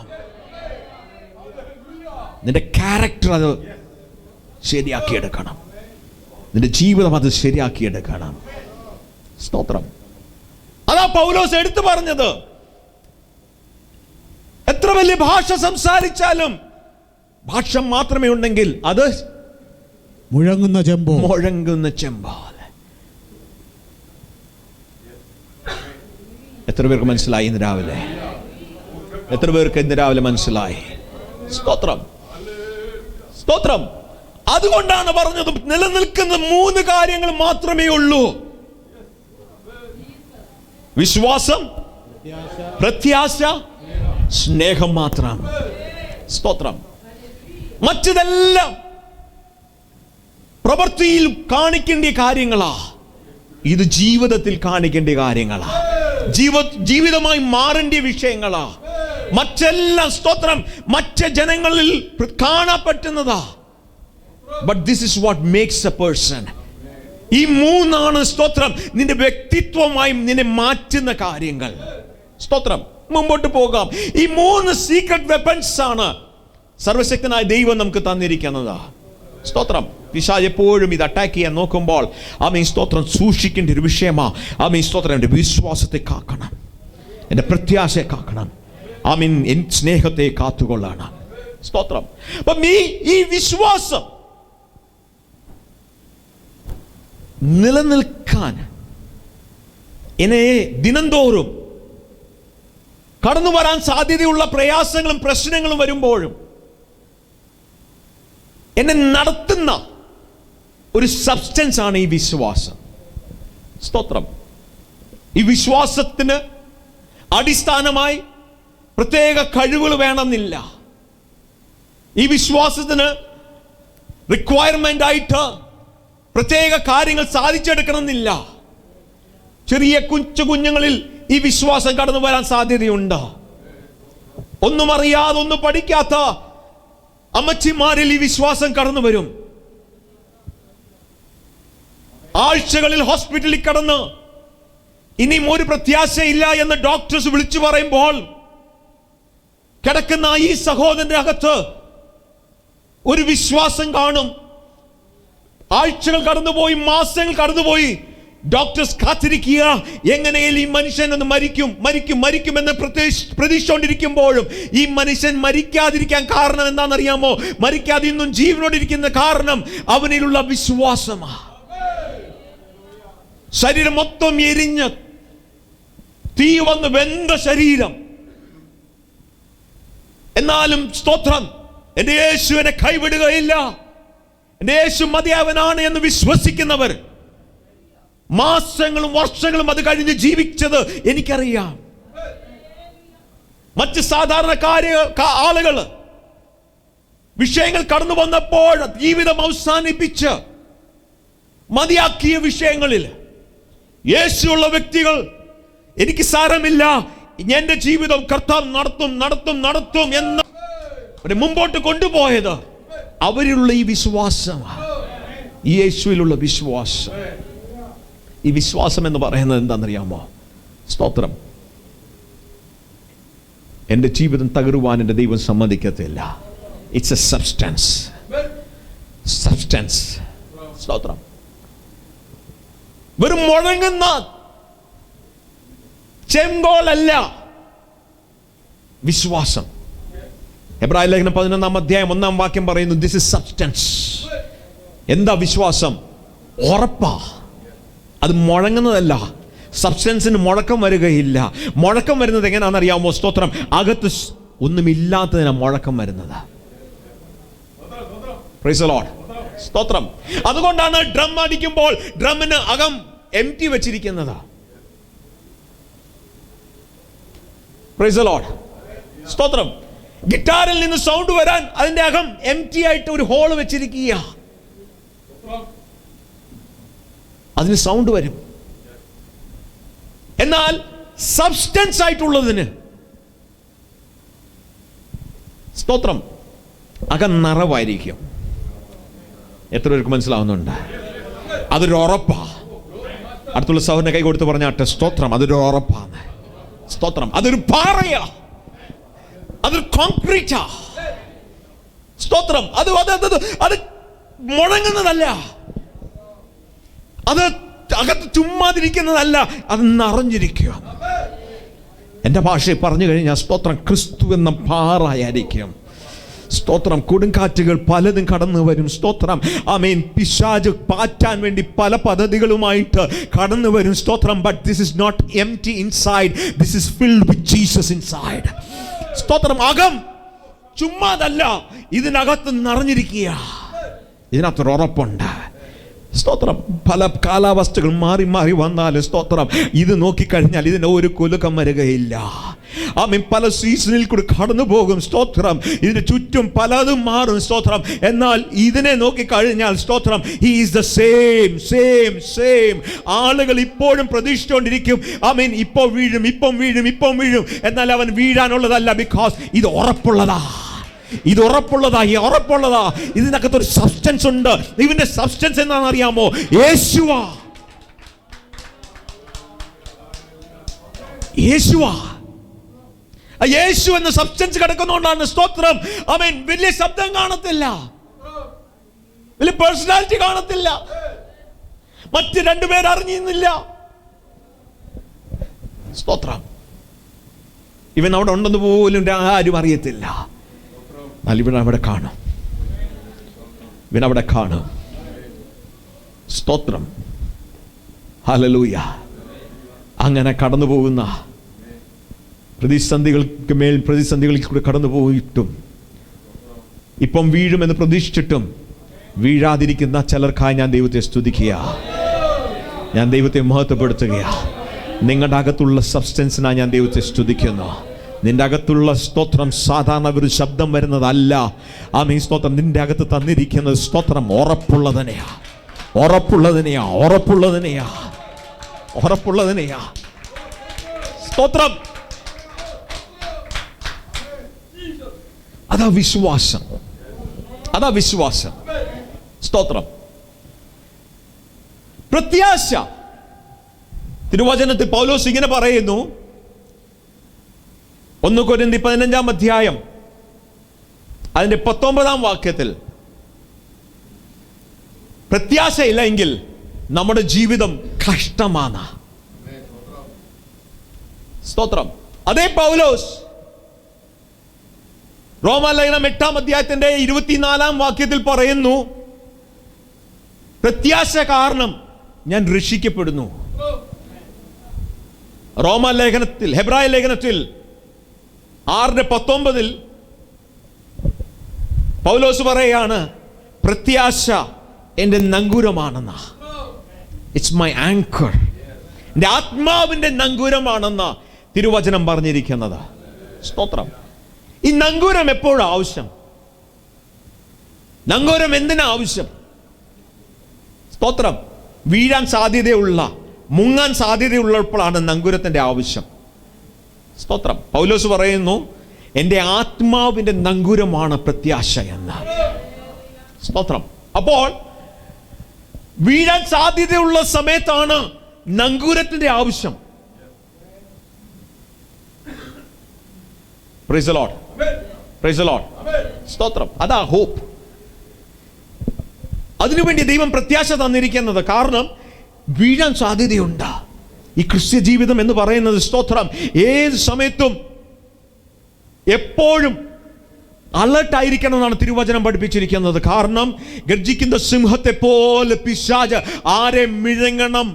നിന്റെ ക്യാരക്ടർ അത് ശരിയാക്കിയെടുക്കണം, നിന്റെ ജീവിതം അത് ശരിയാക്കിയെടുക്കണം. സ്തോത്രം. അതാ പൗലോസ് എടുത്തു പറഞ്ഞത്. എത്ര വലിയ ഭാഷ സംസാരിച്ചാലും ഭാഷ മാത്രമേ ഉണ്ടെങ്കിൽ അത് മുഴങ്ങുന്ന ചെമ്പോ. എത്ര പേർക്ക് മനസ്സിലായി ഇന്ന് രാവിലെ? എത്ര പേർക്ക് ഇന്ന് രാവിലെ മനസ്സിലായി? സ്തോത്രം. സ്തോത്രം. അതുകൊണ്ടാണ് പറഞ്ഞത് നിലനിൽക്കുന്ന 3 കാര്യങ്ങൾ മാത്രമേ ഉള്ളൂ: വിശ്വാസം, പ്രത്യാശ, സ്നേഹം മാത്രം. സ്തോത്രം. മറ്റതെല്ലാം പ്രവൃത്തിയിൽ കാണിക്കേണ്ട കാര്യങ്ങളാ, ഇത് ജീവിതത്തിൽ കാണിക്കേണ്ട കാര്യങ്ങളാ, ജീവിതമായി മാറേണ്ട വിഷയങ്ങളാ. മറ്റെല്ലാം സ്തോത്രം മറ്റ് ജനങ്ങളിൽ കാണപ്പെട്ടുന്നതാ. But this is what makes a person. ഈ 3 സ്തോത്രം നിന്റെ വ്യക്തിത്വമായി നിന്നെ മാറ്റുന്ന കാര്യങ്ങൾ. സ്തോത്രം. മുമ്പോട്ട് പോകാം. ഈ 3 സീക്രട്ട് വെപ്പൺസ് ആണ് സർവശക്തനായ ദൈവം നമുക്ക് തന്നിരിക്കുന്നത്. സ്തോത്രം. പിശാച് എപ്പോഴും ഇത് അറ്റാക്ക് ചെയ്യാൻ നോക്കുമ്പോൾ ആമേൻ സ്തോത്രം സൂക്ഷിക്കേണ്ട ഒരു വിഷയമാ. ആമേൻ സ്തോത്രം എൻ്റെ വിശ്വാസത്തെ കാക്കണം, എൻ്റെ പ്രത്യാശയെ കാക്കണം, ആമേൻ എൻ സ്നേഹത്തെ കാത്തുകൊള്ളണം. സ്തോത്രം. അപ്പം ഈ വിശ്വാസം നിലനിൽക്കാൻ എന്നെ ദിനംതോറും കടന്നു വരാൻ സാധ്യതയുള്ള പ്രയാസങ്ങളും പ്രശ്നങ്ങളും വരുമ്പോഴും എന്നെ നടത്തുന്ന ഒരു സബ്സ്റ്റൻസ് ആണ് ഈ വിശ്വാസം. സ്തോത്രം. ഈ വിശ്വാസത്തിന് അടിസ്ഥാനമായി പ്രത്യേക കഴിവുകൾ വേണമെന്നില്ല. ഈ വിശ്വാസത്തിന് റിക്വയർമെന്റ് ആയിട്ട് പ്രത്യേക കാര്യങ്ങൾ സാധിച്ചെടുക്കണമെന്നില്ല. ചെറിയ കുഞ്ഞുങ്ങളിൽ ഈ വിശ്വാസം കടന്നു വരാൻ സാധ്യതയുണ്ട്. ഒന്നും അറിയാതെ ഒന്നും പഠിക്കാത്ത അമ്മച്ചിമാരിൽ ഈ വിശ്വാസം കടന്നു വരും. ആഴ്ചകളിൽ ഹോസ്പിറ്റലിൽ കടന്ന് ഇനിയും ഒരു പ്രത്യാശയില്ല എന്ന് ഡോക്ടേഴ്സ് വിളിച്ചു പറയുമ്പോൾ കിടക്കുന്ന ഈ സഹോദരന്റെ അകത്ത് ഒരു വിശ്വാസം കാണും. ആഴ്ചകൾ കടന്നുപോയി, മാസങ്ങൾ കടന്നുപോയി, ഡോക്ടേഴ്സ് കാത്തിരിക്കുക എങ്ങനെയും ഈ മനുഷ്യൻ ഒന്ന് മരിക്കും എന്ന് പ്രതീക്ഷിച്ചുകൊണ്ടിരിക്കുമ്പോഴും ഈ മനുഷ്യൻ മരിക്കാതിരിക്കാൻ കാരണം എന്താണെന്നറിയാമോ? മരിക്കാതെ ഇന്നും ജീവനോടിരിക്കുന്ന കാരണം അവനിലുള്ള വിശ്വാസമാ. ശരീരം മൊത്തം എരിഞ്ഞ് തീ വന്ന് വെന്ത ശരീരം, എന്നാലും സ്തോത്രം എന്റെ യേശു എന്നെ കൈവിടുകയില്ല, എന്റെ യേശു മതിയാവനാണ് എന്ന് വിശ്വസിക്കുന്നവർ മാസങ്ങളും വർഷങ്ങളും അത് കഴിഞ്ഞ് ജീവിച്ചത് എനിക്കറിയാം. മറ്റ് സാധാരണക്കാര് ആളുകൾ വിഷയങ്ങൾ കടന്നു വന്നപ്പോൾ ജീവിതം അവസാനിപ്പിച്ച് മതിയാക്കിയ വിഷയങ്ങളിൽ യേശുള്ള വ്യക്തികൾ എനിക്ക് സാരമില്ല, എന്റെ ജീവിതം കർത്താവ് നടത്തും എന്ന് മുമ്പോട്ട് കൊണ്ടുപോയത് അവരിലുള്ള ഈ വിശ്വാസമാണ്. ഈ യേശുവിലുള്ള വിശ്വാസം. ഈ വിശ്വാസം എന്ന് പറയുന്നത് എന്താണെന്നറിയാമോ? സ്തോത്രം. എൻ്റെ ജീവിതം തകരുവാൻ എൻ്റെ ദൈവം സമ്മതിക്കത്തില്ല. It's A substance. സ്തോത്രം. വെറും മുഴങ്ങുന്ന ചെങ്കോലല്ല വിശ്വാസം. എബ്രായ ലേഖനം 11-ാം അധ്യായം 1-ാം വാക്യം പറയുന്നു, ദിസ് ഇസ് സബ്സ്റ്റൻസ്. എന്താ വിശ്വാസം? ഉറപ്പാ. അത് മുഴങ്ങുന്നതല്ല. സബ്സ്റ്റൻസിന് മുഴക്കം വരികയില്ല. മുഴക്കം വരുന്നത് എങ്ങനെയാണെന്നറിയാമോ? സ്തോത്രം. അകത്ത് ഒന്നുമില്ലാത്തതിനാ മുഴക്കം വരുന്നത്. Price the Lord. സ്തോത്രം. അതുകൊണ്ടാണ് ഡ്രം അടിക്കുമ്പോൾ ഡ്രമ്മിന് അകം എംറ്റി വെച്ചിരിക്കുന്നത്. Price the Lord. സ്തോത്രം. ഗിറ്റാറിൽ നിന്ന് സൗണ്ട് വരാൻ അതിന്റെ അകം എംറ്റി ആയിട്ട് ഒരു ഹോൾ വെച്ചിരിക്കുക. അതിന് സൗണ്ട് വരും. എന്നാൽ സബ്സ്റ്റൻസ് ആയിട്ടുള്ളതിന് സ്തോത്രം അകം നിറവായിരിക്കും. എത്ര പേർക്ക് മനസ്സിലാവുന്നുണ്ട്? അതൊരു ഉറപ്പാ. അടുത്തുള്ള സഹോദരനെ കൈ കൊടുത്ത് പറഞ്ഞാട്ടെ, സ്തോത്രം. അതൊരു ഉറപ്പാണ്. സ്തോത്രം. അതൊരു പാറയാ, അതൊരു കോൺക്രീറ്റാ. സ്തോത്രം. അത് മുഴങ്ങുന്നതല്ല, അത് അകത്ത് ചുമ്മാതിരിക്കുന്നതല്ല, അത് നിറഞ്ഞിരിക്കുക. എൻ്റെ ഭാഷയിൽ പറഞ്ഞു കഴിഞ്ഞാൽ സ്തോത്രം ക്രിസ്തു എന്ന പാറയായിരിക്കും. സ്തോത്രം. കൊടുങ്കാറ്റുകൾ പലതും കടന്നു വരും. സ്തോത്രം. ആമേൻ. പിശാച് പാറ്റാൻ വേണ്ടി പല പദ്ധതികളുമായിട്ട് കടന്നു വരും. സ്തോത്രം. But this is not empty inside, this is filled with Jesus inside. സ്തോത്രം. അകം ചുമ്മാതല്ല, ഇതിനകത്ത് നിറഞ്ഞിരിക്കുക. ഇതിനകത്തൊരു ഉറപ്പുണ്ട്. സ്തോത്രം. പല കാലാവസ്ഥകൾ മാറി മാറി വന്നാലും സ്തോത്രം, ഇത് നോക്കിക്കഴിഞ്ഞാൽ ഇതിന് ഒരു കുലുക്കം വരികയില്ല. ആമേൻ. പല സീസണിൽ കൂടി കടന്നു പോകും. സ്തോത്രം. ഇതിന് ചുറ്റും പലതും മാറും. സ്തോത്രം. എന്നാൽ ഇതിനെ നോക്കിക്കഴിഞ്ഞാൽ സ്തോത്രം, ഹി ഈസ് ദ സെയിം. ആളുകൾ ഇപ്പോഴും പ്രതീക്ഷിച്ചുകൊണ്ടിരിക്കും. ആമേൻ. ഇപ്പോൾ വീഴും. എന്നാൽ അവൻ വീഴാനുള്ളതല്ല. ബിക്കോസ് ഇത് ഉറപ്പുള്ളതാ. ഇതിനകത്തൊരു സബ്സ്റ്റൻസ് ഉണ്ട്. ഇതിന്റെ സബ്സ്റ്റൻസ് എന്താണെന്ന് അറിയാമോ? യേശുവാ. യേശു എന്ന സബ്സ്റ്റൻസ് കിടക്കുന്നതുകൊണ്ടാണ് സ്തോത്രം. ആമേൻ. വലിയ ശബ്ദം കാണത്തില്ല, വലിയ പേഴ്സണാലിറ്റി കാണത്തില്ല, മറ്റ് രണ്ടുപേർ അറിഞ്ഞിരുന്നില്ല. സ്തോത്രം. ഇവൻ അവിടെ ഉണ്ടെന്ന് പോലും ആരും അറിയത്തില്ല. ഇവനവിടെ കാണും. സ്തോത്രം. ഹല്ലേലൂയ. അങ്ങനെ കടന്നു പോകുന്ന പ്രതിസന്ധികൾക്ക് മേൽ പ്രതിസന്ധികളിൽ കൂടെ കടന്നു പോയിട്ടും ഇപ്പം വീഴുമെന്ന് പ്രതീക്ഷിച്ചിട്ടും വീഴാതിരിക്കുന്ന ചിലർക്കായി ഞാൻ ദൈവത്തെ സ്തുതിക്കുക, ഞാൻ ദൈവത്തെ മഹത്വപ്പെടുത്തുകയാ. നിങ്ങളുടെ അകത്തുള്ള സബ്സ്റ്റൻസിനായി ഞാൻ ദൈവത്തെ സ്തുതിക്കുന്നു. നിന്റെ അകത്തുള്ള സ്തോത്രം സാധാരണ ഒരു ശബ്ദം വരുന്നതല്ല. ആമേൻ. സ്തോത്രം. നിന്റെ അകത്ത് തന്നിരിക്കുന്നത് സ്തോത്രം ഉറപ്പുള്ളതിനെയാ. സ്തോത്രം. അതാ വിശ്വാസം. സ്തോത്രം. പ്രത്യാശ. തിരുവചനത്തിൽ പൗലോസ് ഇങ്ങനെ പറയുന്നു, 1 കൊരിന്ത്യർ 15-ാം അധ്യായം അതിന്റെ 19-ാം വാക്യത്തിൽ, പ്രത്യാശയില്ലെങ്കിൽ നമ്മുടെ ജീവിതം കഷ്ടമാണ്. സ്തോത്രം. അതേ പൗലോസ് റോമാലേഖനം 8-ാം അധ്യായത്തിന്റെ 24-ാം വാക്യത്തിൽ പറയുന്നു, പ്രത്യാശ കാരണം ഞാൻ രക്ഷിക്കപ്പെടുന്നു. റോമാലേഖനത്തിൽ, ഹെബ്രായ ലേഖനത്തിൽ 6:19 പൗലോസ് പറയാണ്, പ്രത്യാശ എൻ്റെ നങ്കൂരമാണെന്ന. It's my anchor. എൻ്റെ ആത്മാവിൻ്റെ നങ്കൂരമാണെന്ന തിരുവചനം പറഞ്ഞിരിക്കുന്നത്. സ്തോത്രം. ഈ നങ്കൂരം എപ്പോഴും ആവശ്യം? നങ്കൂരം എന്തിനാ ആവശ്യം? സ്തോത്രം. വീഴാൻ സാധ്യതയുള്ള, മുങ്ങാൻ സാധ്യതയുള്ളപ്പോഴാണ് നങ്കൂരത്തിന്റെ ആവശ്യം. സ്തോത്രം. പൗലോസ് പറയുന്നു, എൻ്റെ ആത്മാവിന്റെ നങ്കൂരമാണ് പ്രത്യാശ എന്ന്. സ്തോത്രം. അപ്പോൾ വീഴാൻ സാധ്യതയുള്ള സമയത്താണ് നങ്കൂരത്തിന്റെ ആവശ്യം. Price the Lord. സ്തോത്രം. അതാ ഹോപ്പ്. അതിനുവേണ്ടി ദൈവം പ്രത്യാശ തന്നിരിക്കുന്നത്. കാരണം വീഴാൻ സാധ്യതയുണ്ട്. ഈ ക്രിസ്ത്യ ജീവിതം എന്ന് പറയുന്നത് സ്തോത്രം ഏത് സമയത്തും എപ്പോഴും അലർട്ടായിരിക്കണം എന്നാണ് തിരുവചനം പഠിപ്പിച്ചിരിക്കുന്നത്. കാരണം ഗർജിക്കുന്ന സിംഹത്തെ പോലെ പിശാച് ആരെ മിഴുങ്ങണം,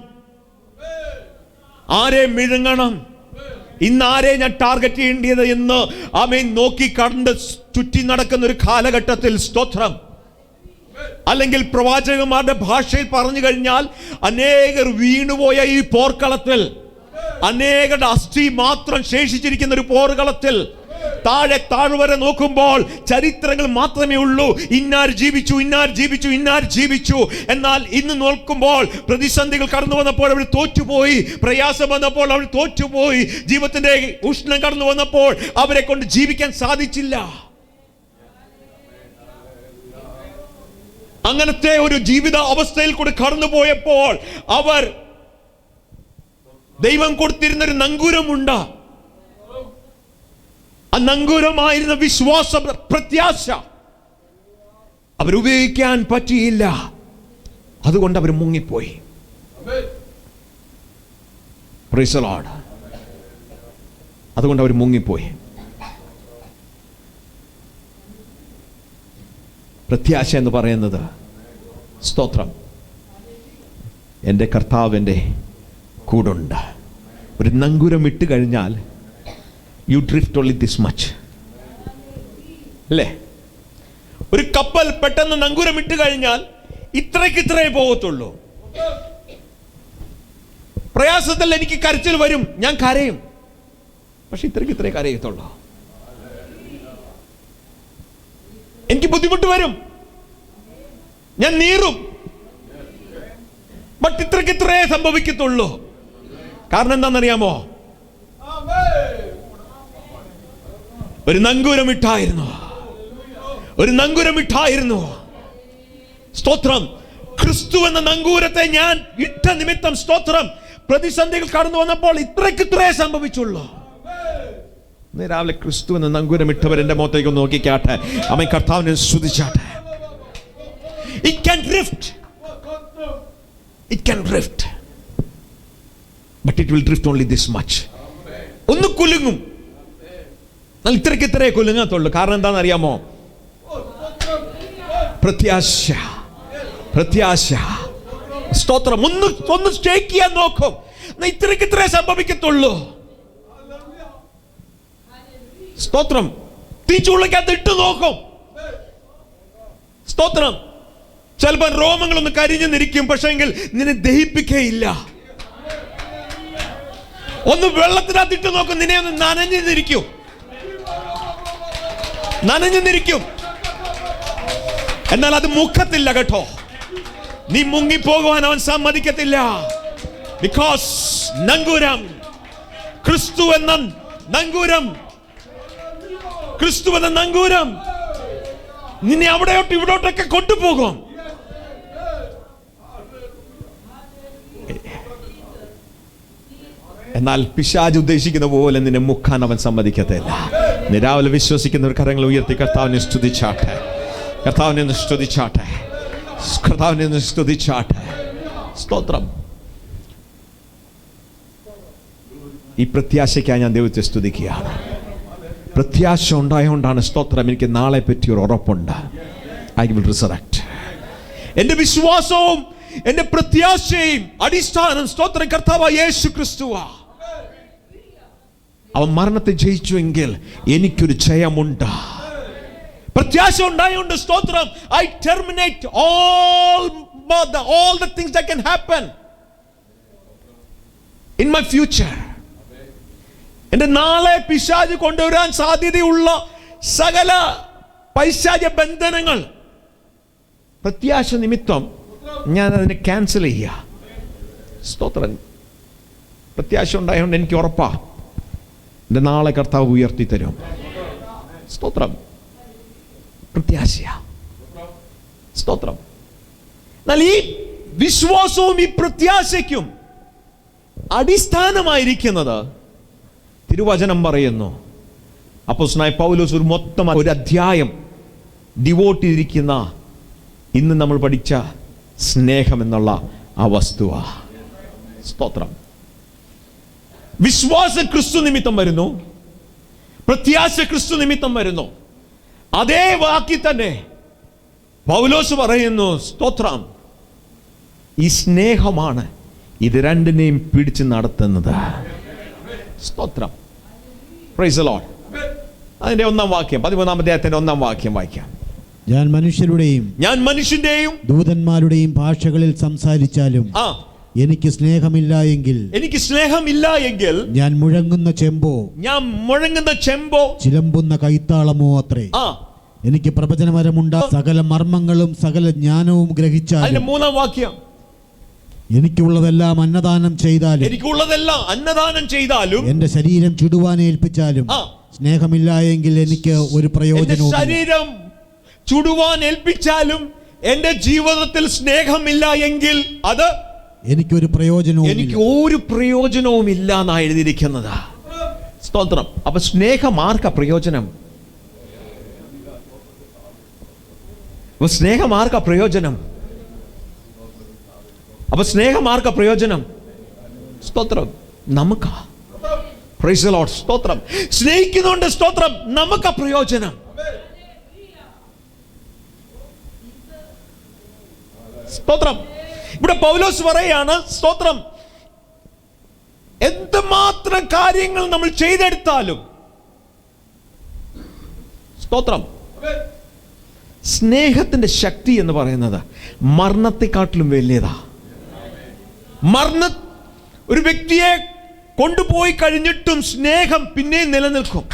ഇന്നാരെ ഞാൻ ടാർഗറ്റ് ചെയ്യേണ്ടത് എന്ന് ആമേൻ നോക്കി കണ്ട് ചുറ്റി നടക്കുന്ന ഒരു കാലഘട്ടത്തിൽ സ്തോത്രം, അല്ലെങ്കിൽ പ്രവാചകന്മാരുടെ ഭാഷയിൽ പറഞ്ഞു കഴിഞ്ഞാൽ അനേകർ വീണുപോയ ഈ പോർക്കളത്തിൽ, അനേകരുടെ അസ്ഥി മാത്രം ശേഷിച്ചിരിക്കുന്ന ഒരു പോർക്കളത്തിൽ താഴ്വരെ നോക്കുമ്പോൾ ചരിത്രങ്ങൾ മാത്രമേ ഉള്ളൂ. ഇന്നാർ ജീവിച്ചു. എന്നാൽ ഇന്ന് നോക്കുമ്പോൾ പ്രതിസന്ധികൾ കടന്നു വന്നപ്പോൾ അവർ തോറ്റുപോയി, പ്രയാസം വന്നപ്പോൾ അവർ തോറ്റുപോയി, ജീവിതത്തിന്റെ ഉഷ്ണം കടന്നു വന്നപ്പോൾ അവരെ കൊണ്ട് ജീവിക്കാൻ സാധിച്ചില്ല. അങ്ങനത്തെ ഒരു ജീവിത അവസ്ഥയിൽ കൂടി കടന്നുപോയപ്പോൾ അവർ ദൈവം കൊടുത്തിരുന്നൊരു നങ്കൂരമുണ്ട്. ആ നങ്കൂരമായിരുന്ന വിശ്വാസ പ്രത്യാശ അവരുപയോഗിക്കാൻ പറ്റിയില്ല. അതുകൊണ്ട് അവർ മുങ്ങിപ്പോയി. Praise the Lord. അതുകൊണ്ട് അവർ മുങ്ങിപ്പോയി. പ്രത്യാശ എന്ന് പറയുന്നത് സ്തോത്രം, എൻ്റെ കർത്താവിൻ്റെ കൂടുണ്ട്. ഒരു നങ്കൂരം ഇട്ട് കഴിഞ്ഞാൽ you drift only this much. അല്ലേ? ഒരു കപ്പൽ പെട്ടെന്ന് നങ്കൂരം ഇട്ട് കഴിഞ്ഞാൽ ഇത്രേ പോകത്തുള്ളൂ. പ്രയാസത്തിൽ എനിക്ക് കരച്ചിൽ വരും, ഞാൻ കരയും, പക്ഷെ ഇത്രേ കരയത്തുള്ളൂ. എനിക്ക് ബുദ്ധിമുട്ട് വരും, ഞാൻ നീറും, ബട്ട് ഇത്രേ സംഭവിക്കത്തുള്ളൂ. കാരണം എന്താണെന്നറിയാമോ? ഒരു നങ്കൂരമിട്ടായിരുന്നു. സ്തോത്രം. ക്രിസ്തു എന്ന നങ്കൂരത്തെ ഞാൻ ഇട്ട നിമിത്തം, സ്തോത്രം, പ്രതിസന്ധികൾ കടന്നു വന്നപ്പോൾ ഇത്രേ സംഭവിച്ചുള്ളൂ. ഇന്ന് രാവിലെ ക്രിസ്തു എന്ന നങ്കൂരം ഇട്ടവർ എന്റെ മുഖത്തേക്ക് നോക്കിക്കാട്ടെ. അവൻ കർത്താവിനെ സ്തുതിച്ചാട്ടെ. It can drift, but it will drift only this much. ഒന്ന് കുലുങ്ങും, ഇത്രേ കുലുങ്ങത്തുള്ളൂ. കാരണം എന്താണെന്ന് അറിയാമോ? പ്രത്യാശ. സ്തോത്രം. ഒന്ന് സ്റ്റേക്ക് ചെയ്യാൻ നോക്കും, ഇത്രേ സംഭവിക്കത്തുള്ളൂ. സ്തോത്രം. തീച്ചുള്ളിക്കകത്ത് ഇട്ട് നോക്കും. സ്തോത്രം. ചിലപ്പോൾ രോമങ്ങളൊന്ന് കരിഞ്ഞു നിരിക്കും, പക്ഷെങ്കിൽ നിന്നെ ദഹിപ്പിക്കുകയില്ല. ഒന്ന് വെള്ളത്തിനകത്ത് ഇട്ട് നോക്കും, നിന്നെ ഒന്ന് നനഞ്ഞു നിരിക്കും. എന്നാൽ അത് മുഖത്തില്ല കേട്ടോ. നീ മുങ്ങിപ്പോകുവാൻ അവൻ സമ്മതിക്കത്തില്ല. ബിക്കോസ് നങ്കൂരം, ക്രിസ്തു എന്ന നങ്കൂരം നിന്നെ അവിടെയോട്ട് ഇവിടോട്ടൊക്കെ കൊണ്ടുപോകും. എന്നാൽ പിശാച് ഉദ്ദേശിക്കുന്ന പോലെ നിന്നെ മുക്കാൻ അവൻ സമ്മതിക്കത്തില്ല. നീ രാവിലെ വിശ്വസിക്കുന്ന ഒരു കരങ്ങൾ ഉയർത്തി കർത്താവിനെ സ്തുതിച്ചാട്ടെ. സ്തോത്രം. ഈ പ്രത്യാശയ്ക്കായി ഞാൻ ദൈവത്തെ സ്തുതിക്കുകയാണ്. പ്രത്യാശ ഉണ്ടായതുകൊണ്ടാണ്, സ്തോത്രം, എനിക്ക് നാളെ പറ്റി ഒരു ഉറപ്പുണ്ട്. I will resurrect. എന്റെ വിശ്വാസവും എന്റെ പ്രത്യാശയും അടിസ്ഥാനം, സ്തോത്രം, കർത്താവായ യേശു ക്രിസ്തുവാ. അവൻ മരണത്തെ ജയിച്ചുവെങ്കിൽ എനിക്കൊരു ജയമുണ്ട്. പ്രത്യാശ ഉണ്ടായതുകൊണ്ട്, സ്തോത്രം, I terminate all the things that can happen in my future. എന്റെ നാളെ പിശാച് കൊണ്ടുവരാൻ സാധ്യതയുള്ള സകല പൈശാചിക ബന്ധനങ്ങൾ പ്രത്യാശ നിമിത്തം ഞാൻ അതിനെ ക്യാൻസൽ ചെയ്യുക. സ്തോത്രം. പ്രത്യാശ ഉണ്ടായതുകൊണ്ട് എനിക്ക് ഉറപ്പാ, എന്റെ നാളെ കർത്താവ് ഉയർത്തി തരും. സ്തോത്രം. പ്രത്യാശയാ. സ്തോത്രം. എന്നാൽ ഈ വിശ്വാസവും ഈ പ്രത്യാശയ്ക്കും അടിസ്ഥാനമായിരിക്കുന്നത് തിരുവചനം പറയുന്നു. അപ്പോസ്തലനായ പൗലോസ് ഒരു അധ്യായം ഡിവോട്ട് ചെയ്തിരിക്കുന്ന, ഇന്ന് നമ്മൾ പഠിച്ച സ്നേഹം എന്നുള്ള ആ വസ്തുവാ. സ്തോത്രം. വിശ്വാസം ക്രിസ്തു നിമിത്തം വരുന്നു, പ്രത്യാശ ക്രിസ്തു നിമിത്തം വരുന്നു. അതേ വാക്കി തന്നെ പൗലോസ് പറയുന്നു, സ്തോത്രം, ഈ സ്നേഹമാണ് ഇത് രണ്ടിനെയും പിടിച്ച് നടത്തുന്നത്. സ്തോത്രം. Praise the Lord. അതിന്റെ 1-ാം വാക്യം, 13-ാം അധ്യായത്തിന്റെ 1-ാം വാക്യം വായിക്കാം. ഞാൻ മനുഷ്യന്റെയും ദൂതന്മാരുടെയും ഭാഷകളിൽ സംസാരിച്ചാലും എനിക്ക് സ്നേഹമില്ല എങ്കിൽ ഞാൻ മുഴങ്ങുന്ന ചെമ്പോ ചിലമ്പുന്ന കൈത്താളമോ അത്രേ. എനിക്ക് പ്രവചനപരമുണ്ട്, സകല മർമ്മങ്ങളും സകല ജ്ഞാനവും ഗ്രഹിച്ചാൽ. 3-ാം വാക്യം, എനിക്കുള്ളതെല്ലാം അന്നദാനം ചെയ്താലും എന്റെ ശരീരം ചുടുവാൻ ഏൽപ്പിച്ചാലും സ്നേഹമില്ല എങ്കിൽ എനിക്ക് ഒരു പ്രയോജനവും. ശരീരം ചുടുവാൻ ഏൽപ്പിച്ചാലും എന്റെ ജീവിതത്തിൽ സ്നേഹമില്ല എങ്കിൽ അത് എനിക്ക് ഒരു പ്രയോജനവും ഇല്ല എന്നാണ് എഴുതിയിരിക്കുന്നത്. സ്തോത്രം. അപ്പൊ സ്നേഹം ആർക്കാ പ്രയോജനം? സ്തോത്രം. നമുക്കാ. Price the Lord. സ്തോത്രം. സ്നേഹിക്കുന്നുണ്ട്, സ്തോത്രം, നമുക്കാ പ്രയോജനം. സ്തോത്രം. ഇവിടെ പൗലോസ് പറയാണ്, സ്തോത്രം, എന്തുമാത്രം കാര്യങ്ങൾ നമ്മൾ ചെയ്തെടുത്താലും, സ്തോത്രം, സ്നേഹത്തിന്റെ ശക്തി എന്ന് പറയുന്നത് മരണത്തെക്കാട്ടിലും വലിയതാ. ഒരു വ്യക്തിയെ കൊണ്ടുപോയി കഴിഞ്ഞിട്ടും സ്നേഹം പിന്നെയും നിലനിൽക്കും.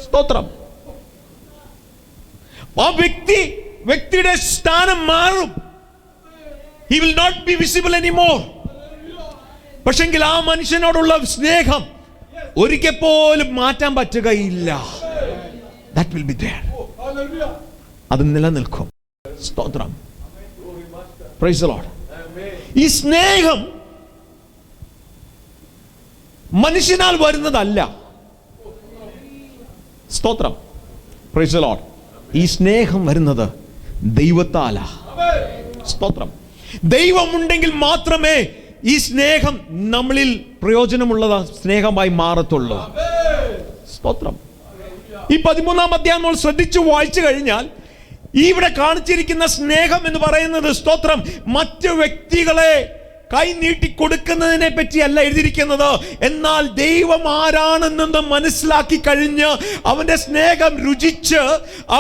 സ്തോത്രം. ആ വ്യക്തിയുടെ സ്ഥാനം മാറും. He will not be visible anymore. പക്ഷെങ്കിൽ ആ മനുഷ്യനോടുള്ള സ്നേഹം ഒരിക്കൽ പോലും മാറ്റാൻ പറ്റുകയില്ല. That will be there. അത് നിലനിൽക്കും. സ്തോത്രം. Praise the Lord. ഈ സ്നേഹം മനുഷ്യനാൽ വരുന്നതല്ല. സ്തോത്രം. Praise the Lord. ഈ സ്നേഹം വരുന്നത് ദൈവത്താലാ. സ്തോത്രം. ദൈവമുണ്ടെങ്കിൽ മാത്രമേ ഈ സ്നേഹം നമ്മളിൽ പ്രയോജനമുള്ള സ്നേഹമായി മാറത്തുള്ളൂ. സ്തോത്രം. ഈ 13-ാം അധ്യായം നമ്മൾ ശ്രദ്ധിച്ചു വായിച്ചു കഴിഞ്ഞാൽ ഇവിടെ കാണിച്ചിരിക്കുന്ന സ്നേഹം എന്ന് പറയുന്നത്, സ്തോത്രം, മറ്റു വ്യക്തികളെ കൈ നീട്ടി കൊടുക്കുന്നതിനെ പറ്റിയല്ല എഴുതിയിരിക്കുന്നത്. എന്നാൽ ദൈവം ആരാണെന്ന് മനസ്സിലാക്കി കഴിഞ്ഞ് അവന്റെ സ്നേഹം രുചിച്ച്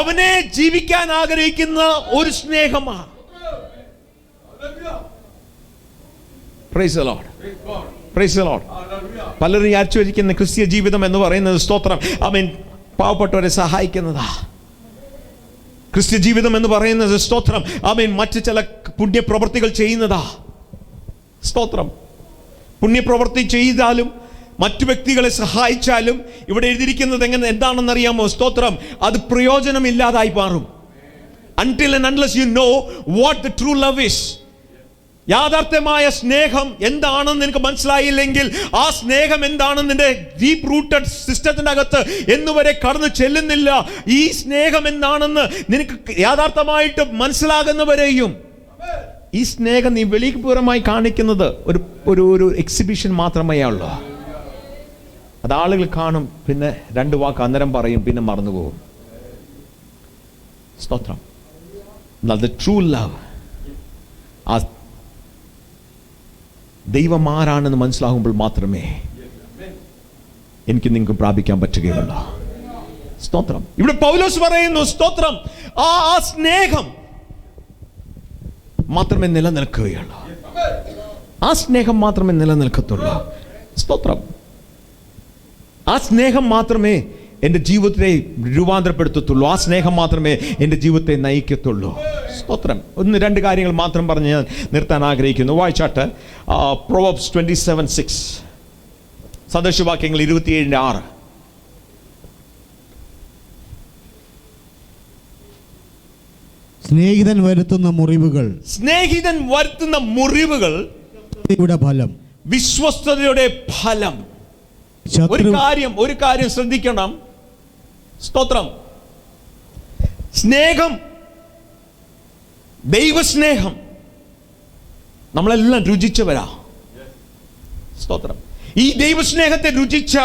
അവനെ ജീവിക്കാൻ ആഗ്രഹിക്കുന്ന ഒരു സ്നേഹമാണ്. Praise the Lord. Praise the Lord. പലരും വിചാരിച്ചു വച്ചിരിക്കുന്ന ക്രിസ്തീയ ജീവിതം എന്ന് പറയുന്നത്, സ്തോത്രം, അവൻ പാവപ്പെട്ടവരെ സഹായിക്കുന്നതാ. ക്രിസ്ത്യ ജീവിതം എന്ന് പറയുന്നത്, സ്തോത്രം, അവൻ മറ്റു ചില പുണ്യപ്രവൃത്തികൾ ചെയ്യുന്നതാ. സ്തോത്രം. പുണ്യപ്രവൃത്തി ചെയ്താലും മറ്റു വ്യക്തികളെ സഹായിച്ചാലും ഇവിടെ എഴുതിയിരിക്കുന്നത് എന്താണെന്നറിയാമോ? സ്തോത്രം, അത് പ്രയോജനമില്ലാതായി മാറും. Until and unless you know what the true love is. യാഥാർത്ഥ്യമായ സ്നേഹം എന്താണെന്ന് നിനക്ക് മനസ്സിലായില്ലെങ്കിൽ, ആ സ്നേഹം എന്താണെന്ന് നിന്റെ ഡീപ് റൂട്ടഡ് സിസ്റ്റത്തിന്റെ അകത്ത് എന്നുവരെ കടന്നു ചെല്ലുന്നില്ല. ഈ സ്നേഹം എന്താണെന്ന് നിനക്ക് യാഥാർത്ഥമായിട്ട് മനസ്സിലാകുന്നവരെയും ഈ സ്നേഹം നീ വെളിപൂർവമായി കാണിക്കുന്നത് ഒരു എക്സിബിഷൻ മാത്രമേ ഉള്ളൂ. അത് ആളുകൾ കാണും, പിന്നെ 2 വാക്ക് അന്നേരം പറയും, പിന്നെ മറന്നുപോകും. സ്തോത്രം. The true love, ആ ദൈവം ആരാണെന്ന് മനസ്സിലാകുമ്പോൾ മാത്രമേ എനിക്ക് നിങ്ങൾക്ക് പ്രാപിക്കാൻ പറ്റുകയുള്ളൂ. സ്തോത്രം. ഇവിടെ പൗലോസ് പറയുന്നു, സ്തോത്രം, ആ സ്നേഹം മാത്രമേ നിലനിൽക്കുകയുള്ളൂ. ആ സ്നേഹം മാത്രമേ നിലനിൽക്കത്തുള്ളൂ. സ്തോത്രം. ആ സ്നേഹം മാത്രമേ എൻ്റെ ജീവിതത്തെ രൂപാന്തരപ്പെടുത്തത്തുള്ളൂ. ആ സ്നേഹം മാത്രമേ എൻ്റെ ജീവിതത്തെ നയിക്കത്തുള്ളൂ. സ്തോത്രം. 1-2 കാര്യങ്ങൾ മാത്രം പറഞ്ഞ് ഞാൻ നിർത്താൻ ആഗ്രഹിക്കുന്നു. വായിച്ചാട്ട് Proverbs 27:6, സദൃശവാക്യങ്ങൾ 27:6. സ്നേഹിതൻ വരുത്തുന്ന മുറിവുകൾ ഫലം, വിശ്വസ്തതയുടെ ഫലം. ഒരു കാര്യം ശ്രദ്ധിക്കണം. സ്തോത്രം. സ്നേഹം, ദൈവസ്നേഹം നമ്മളെല്ലാം രുചിച്ചവരാ. സ്തോത്രം. ഈ ദൈവസ്നേഹത്തെ രുചിച്ച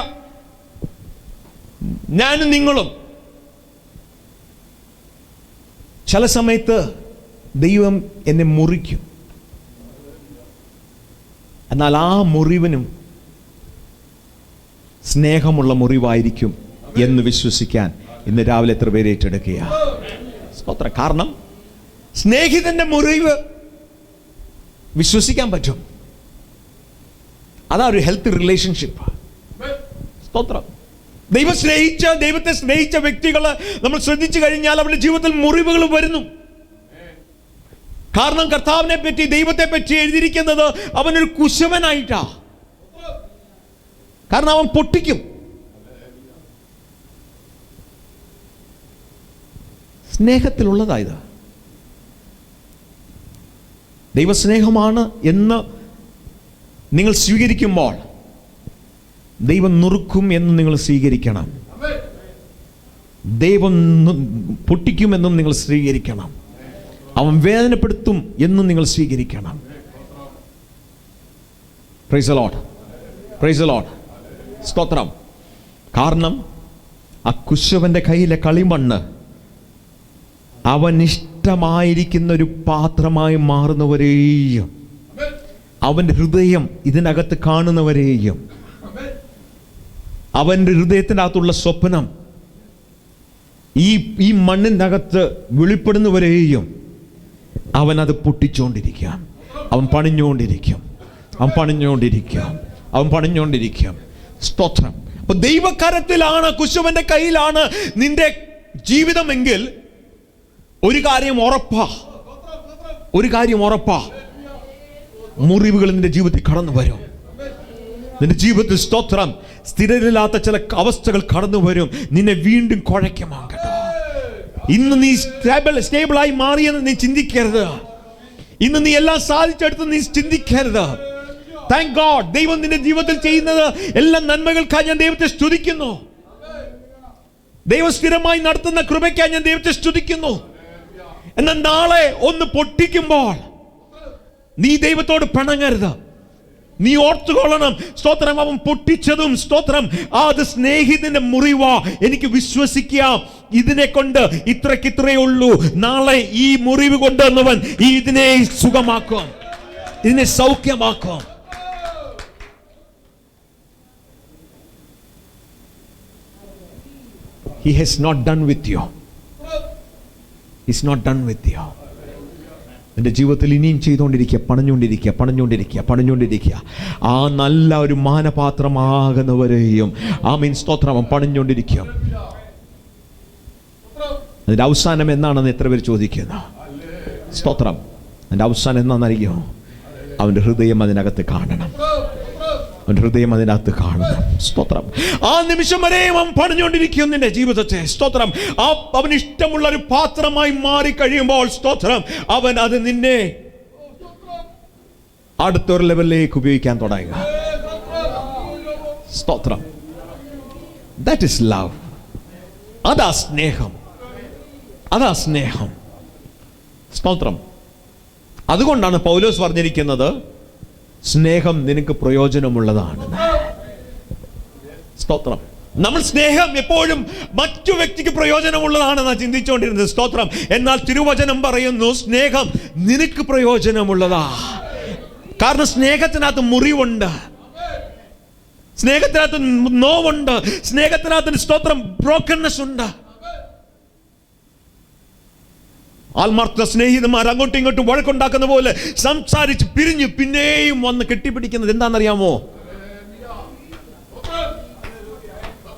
ഞാനും നിങ്ങളും ചില സമയത്ത് ദൈവം എന്നെ മുറിക്കും. എന്നാൽ ആ മുറിവിനും സ്നേഹമുള്ള മുറിവായിരിക്കും എന്ന് വിശ്വസിക്കാൻ ഇന്ന് രാവിലെ എത്ര പേര് ഏറ്റെടുക്കുക? സ്തോത്രം. കാരണം സ്നേഹിതന്റെ മുറിവ് വിശ്വസിക്കാൻ പറ്റും. അതാ ഒരു ഹെൽത്തി റിലേഷൻഷിപ്പ്. സ്തോത്രം. ദൈവത്തെ സ്നേഹിച്ച വ്യക്തികളെ നമ്മൾ ശ്രദ്ധിച്ചു കഴിഞ്ഞാൽ അവരുടെ ജീവിതത്തിൽ മുറിവുകൾ വരുന്നു. കാരണം കർത്താവിനെ പറ്റി, ദൈവത്തെ പറ്റി എഴുതിയിരിക്കുന്നത് അവനൊരു കുശവനായിട്ടാ. കാരണം അവൻ പൊട്ടിക്കും. സ്നേഹത്തിലുള്ളതായത് ദൈവസ്നേഹമാണ് എന്ന് നിങ്ങൾ സ്വീകരിക്കുമ്പോൾ ദൈവം നുറുക്കും എന്ന് നിങ്ങൾ സ്വീകരിക്കണം. ദൈവം പൊട്ടിക്കുമെന്നും നിങ്ങൾ സ്വീകരിക്കണം. അവൻ വേദനപ്പെടുത്തും എന്നും നിങ്ങൾ സ്വീകരിക്കണം. Price the Lord. Praise the Lord. സ്തോത്രം. കാരണം ആ കുശവന്റെ കയ്യിലെ കളിമണ്ണ് അവൻ ഇഷ്ടമായിരിക്കുന്ന ഒരു പാത്രമായി മാറുന്നവരെയും അവൻ്റെ ഹൃദയം ഇതിനകത്ത് കാണുന്നവരെയും അവൻ്റെ ഹൃദയത്തിനകത്തുള്ള സ്വപ്നം ഈ മണ്ണിനകത്ത് വെളിപ്പെടുന്നവരെയും അവൻ അത് പൊട്ടിച്ചുകൊണ്ടിരിക്കാം, അവൻ പണിഞ്ഞുകൊണ്ടിരിക്കും. സ്തോത്രം. അപ്പൊ ദൈവകരത്തിലാണ്, കുശവന്റെ കയ്യിലാണ് നിന്റെ ജീവിതമെങ്കിൽ ഒരു കാര്യം ഉറപ്പാ, മുറിവുകൾ നിന്റെ ജീവിതത്തിൽ കടന്നു വരും. നിന്റെ ജീവിതത്തിൽ സ്തോത്രം സ്ഥിരരില്ലാത്ത ചില അവസ്ഥകൾ കടന്നു വരും, നിന്നെ വീണ്ടും കുഴയ്ക്കുമാ കേട്ടോ. ഇന്ന് നീ സ്റ്റേബിളായി മാറിയെന്ന് നീ ചിന്തിക്കരുത്. ഇന്ന് നീ എല്ലാം സാധിച്ചെടുത്ത് നീ ചിന്തിക്കരുത്. താങ്ക് ഗോഡ്, ദൈവം നിന്റെ ജീവിതത്തിൽ ചെയ്യുന്നത് എല്ലാ നന്മകൾക്കായി ഞാൻ ദൈവത്തെ സ്തുതിക്കുന്നു. ദൈവം സ്ഥിരമായി നടത്തുന്ന കൃപയ്ക്കായി ഞാൻ ദൈവത്തെ സ്തുതിക്കുന്നു. എന്നാൽ നാളെ ഒന്ന് പൊട്ടിക്കുമ്പോൾ നീ ദൈവത്തോട് പിണങ്ങരുത്. നീ ഓർത്തുകൊള്ളണം, സ്തോത്രം, അവൻ പൊട്ടിച്ചതും സ്തോത്രം അത് സ്നേഹിതന്റെ മുറിവാ. എനിക്ക് വിശ്വസിക്കാം, ഇതിനെ കൊണ്ട് ഇത്രയ്ക്കിത്രയേ ഉള്ളൂ. നാളെ ഈ മുറിവ് കൊണ്ടുവന്നവൻ ഇതിനെ സുഖമാക്കും, ഇതിനെ സൗഖ്യമാക്കും. He has not done with you. He's not done with you. നിന്റെ ജീവിതത്തിൽ ഇനിയും ചെയ്തുകൊണ്ടിരിക്കുക, പണിഞ്ഞുകൊണ്ടിരിക്കുക. ആ നല്ല ഒരു മാനപാത്രമാകുന്നവരെയും ആമേൻ സ്തോത്രം അവൻ പണിഞ്ഞുകൊണ്ടിരിക്കും. അതിന്റെ അവസാനം എന്നാണെന്ന് എത്ര പേര് ചോദിക്കുന്നു? സ്തോത്രം. അതിന്റെ അവസാനം എന്നാണെന്നറിയോ? അവന്റെ ഹൃദയം അതിനകത്ത് കാണണം. സ്തോത്രം. ആ നിമിഷം വരെ അവൻ പണിഞ്ഞുകൊണ്ടിരിക്കും നിന്റെ ജീവിതത്തെ. സ്തോത്രം. അവൻ ഇഷ്ടമുള്ള ഒരു പാത്രമായി മാറി കഴിയുമ്പോൾ സ്തോത്രം അവൻ അത് നിന്നെ അടുത്തൊരു ലെവലിലേക്ക് ഉപയോഗിക്കാൻ തുടങ്ങുക. സ്തോത്രം. That is love. അതാ സ്നേഹം. സ്തോത്രം. അതുകൊണ്ടാണ് പൗലോസ് പറഞ്ഞിരിക്കുന്നത്, സ്നേഹം നിനക്ക് പ്രയോജനമുള്ളതാണ്. സ്തോത്രം. നമ്മൾ സ്നേഹം എപ്പോഴും മറ്റു വ്യക്തിക്ക് പ്രയോജനമുള്ളതാണെന്നാ ചിന്തിച്ചുകൊണ്ടിരുന്നത്. സ്തോത്രം. എന്നാൽ തിരുവചനം പറയുന്നു, സ്നേഹം നിനക്ക് പ്രയോജനമുള്ളതാ. കാരണം സ്നേഹത്തിനകത്ത് മുറിവുണ്ട്, സ്നേഹത്തിനകത്ത് നോവുണ്ട്, സ്നേഹത്തിനകത്ത് സ്തോത്രം ബ്രോക്കൺനെസ് ഉണ്ട്. ആത്മാർത്ഥ സ്നേഹിതന്മാർ അങ്ങോട്ടും ഇങ്ങോട്ടും വഴക്കുണ്ടാക്കുന്ന പോലെ സംസാരിച്ച് പിരിഞ്ഞ് പിന്നെയും വന്ന് കെട്ടിപ്പിടിക്കുന്നത് എന്താണെന്നറിയാമോ?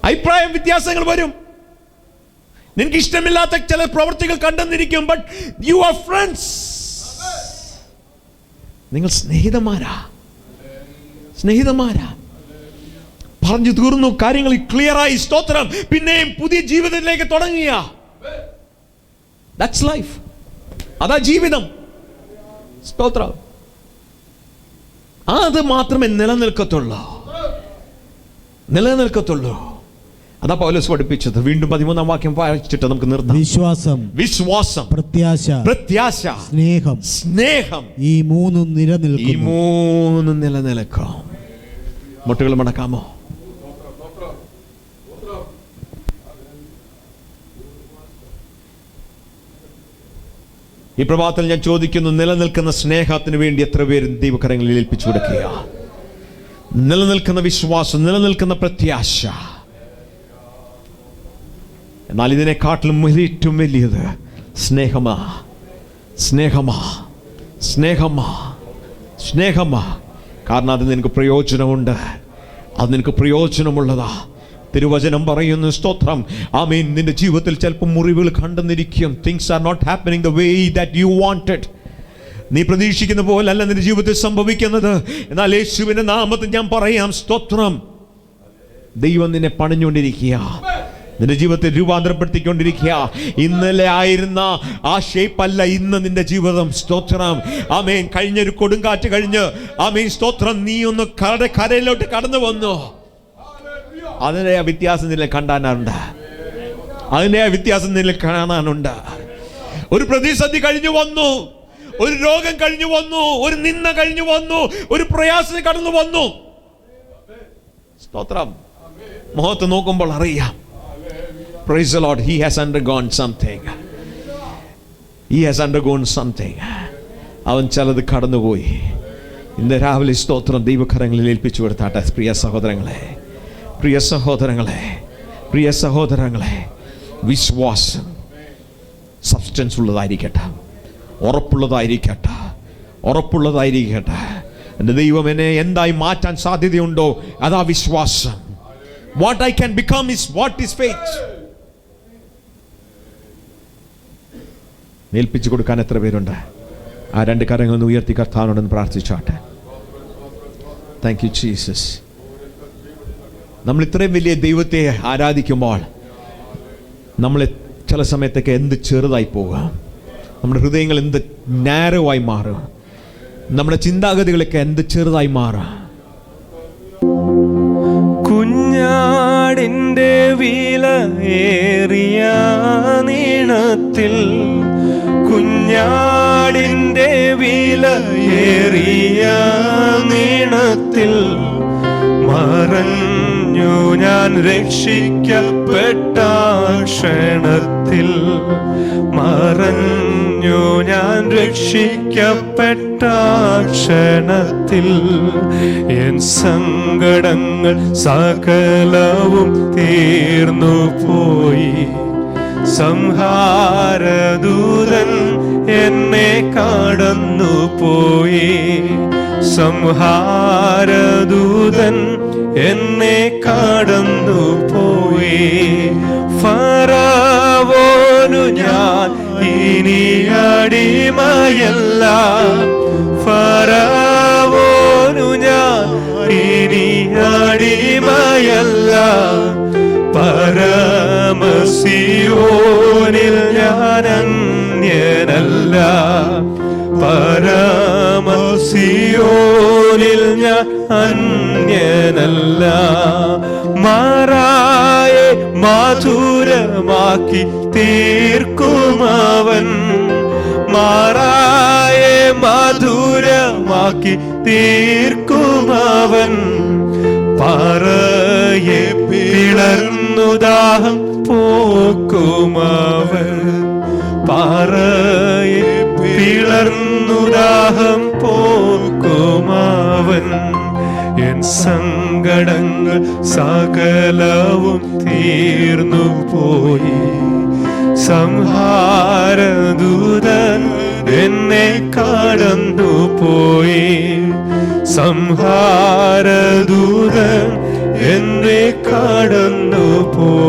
അഭിപ്രായ വ്യത്യാസങ്ങൾ വരും. നിനക്ക് ഇഷ്ടമില്ലാത്ത ചില പ്രവൃത്തികൾ കണ്ടെന്നിരിക്കും, ബട്ട് യു ആർ ഫ്രണ്ട്സ്. നിങ്ങൾ സ്നേഹിതന്മാരാ. പറഞ്ഞു തീർന്നു, കാര്യങ്ങൾ ക്ലിയറായി. സ്തോത്രം. പിന്നെയും പുതിയ ജീവിതത്തിലേക്ക് തുടങ്ങിയ. That's life. അതാ ജീവിതം. സ്തോത്രം. അത് മാത്രമേ നിലനിൽക്കത്തുള്ളൂ. അതാ പൗലോസ് പഠിപ്പിച്ചത്. വീണ്ടും 13-ാം വാക്യം വായിച്ചിട്ട് നമുക്ക് നിർത്താം. വിശ്വാസം, പ്രത്യാശ, സ്നേഹം ഈ മൂന്നും നിലനിൽക്കും. മുട്ടുകൾ മടക്കാമോ? ഈ പ്രഭാതത്തിൽ ഞാൻ ചോദിക്കുന്നു, നിലനിൽക്കുന്ന സ്നേഹത്തിന് വേണ്ടി എത്ര പേര് ദൈവകരങ്ങളിൽ ഏൽപ്പിച്ചു കൊടുക്കുക? നിലനിൽക്കുന്ന വിശ്വാസം, നിലനിൽക്കുന്ന പ്രത്യാശ. എന്നാൽ ഇതിനെക്കാട്ടിലും ഏറ്റവും വലിയത് സ്നേഹമാ. കാരണം അത് നിനക്ക് പ്രയോജനമുണ്ട്, അത് നിനക്ക് പ്രയോജനമുള്ളതാ. തിരുവചനം പറയുന്നു, സ്തോത്രം, ആമേൻ, നിന്റെ ജീവിതത്തിൽ ചിലപ്പോൾ മുറിവുകൾ കണ്ടെന്നിരിക്കും. Things are not happening the way that you wanted. നീ പ്രതീക്ഷിക്കുന്ന പോലല്ല നിന്റെ ജീവിതത്തിൽ സംഭവിക്കുന്നത്. എന്നാൽ യേശുവിന്റെ നാമത്തിൽ ഞാൻ പറയാം, സ്തോത്രം, ദൈവം നിന്നെ പണിഞ്ഞുകൊണ്ടിരിക്കുക, നിന്റെ ജീവിതത്തെ രൂപാന്തരപ്പെടുത്തിക്കൊണ്ടിരിക്കുക. ഇന്നലെ ആയിരുന്ന ആ ഷേപ്പ് അല്ല ഇന്ന് നിന്റെ ജീവിതം. സ്തോത്രം. ആമേൻ. കഴിഞ്ഞൊരു കൊടുങ്കാറ്റ് കഴിഞ്ഞ്, ആമേൻ, സ്തോത്രം, നീ ഒന്ന് കരയിലോട്ട് കടന്നു വന്നു. അതിൻ്റെ വ്യത്യാസം നില കാണാനുണ്ട്. ഒരു പ്രതിസന്ധി കഴിഞ്ഞു വന്നു, ഒരു രോഗം കഴിഞ്ഞു വന്നു, ഒരു നിന്ദ കഴിഞ്ഞു വന്നു, ഒരു പ്രയാസം കടന്നു വന്നു. സ്തോത്രം. മുഖത്ത് നോക്കുമ്പോൾ അറിയാം, praise the Lord, he has undergone something. അവൻ ചിലത് കടന്നുപോയി. ഇന്ന് രാവിലെ സ്തോത്രം ദൈവകരങ്ങളിൽ ഏൽപ്പിച്ചു കൊടുത്താട്ടെ. പ്രിയ സഹോദരങ്ങളെ, വിശ്വാസം സബ്സ്റ്റൻസ് ഉള്ളതായിരിക്കട്ടെ, ഉറപ്പുള്ളതായിരിക്കട്ടെ. എൻ്റെ ദൈവം എന്നെ എന്തായി മാറ്റാൻ സാധ്യതയുണ്ടോ അതാ വിശ്വാസം. What I can become is what is faith. ഏൽപ്പിച്ചു കൊടുക്കാൻ എത്ര പേരുണ്ട്? ആ രണ്ട് കരങ്ങൾ ഒന്ന് ഉയർത്തി കർത്താവിനോടൊന്ന് പ്രാർത്ഥിച്ചാട്ടെ. Thank you Jesus. നമ്മൾ ഇത്രയും വലിയ ദൈവത്തെ ആരാധിക്കുമ്പോൾ നമ്മൾ ചില സമയത്തൊക്കെ എന്ത് ചെറുതായി പോവുക, നമ്മുടെ ഹൃദയങ്ങൾ എന്ത് നാരോവായി മാറുക, നമ്മുടെ ചിന്താഗതികളൊക്കെ എന്ത് ചെറുതായി മാറുക. കുഞ്ഞാടിൻ്റെ വിലയേറിയ നീളത്തിൽ, കുഞ്ഞാടിൻ്റെ വിലയേറിയ നീളത്തിൽ മറഞ്ഞു ഞാൻ രക്ഷിക്കപ്പെട്ട ക്ഷണത്തിൽ, മറഞ്ഞു ഞാൻ രക്ഷിക്കപ്പെട്ട ക്ഷണത്തിൽ എൻ സങ്കടങ്ങൾ സകലവും തീർന്നു പോയി. സംഹാരദൂതൻ എന്നെ കടന്നു പോയി, സംഹാരദൂതൻ എന്നെ കടന്നു പോയി. ഫറവോനു ഞാൻ ഇനി അടിമയല്ല, ഫറവോനു ഞാൻ ഇനി അടിമയല്ല. പരമസിയോനിൽ ഞാൻ അന്യനല്ല, പരമസിയോനിൽ ഞാൻ അന്യനല്ല. മാറായെ മധുരമാക്കി തീർക്കുമവൻ, മാറായെ മധുരമാക്കി തീർക്കുമവൻ. പാറയെ പിളർന്നു ദാഹം പോക്കുമവൻ, പാറയെ പിളർന്നു ദാഹം പോക്കുമവൻ. എൻ സങ്കടങ്ങൾ സകലവും തീർന്നു പോയി. സംഹാരദൂതൻ എന്നെ കടന്നു പോയി, സംഹാരദൂതൻ എന്നെ കടന്നു പോയി.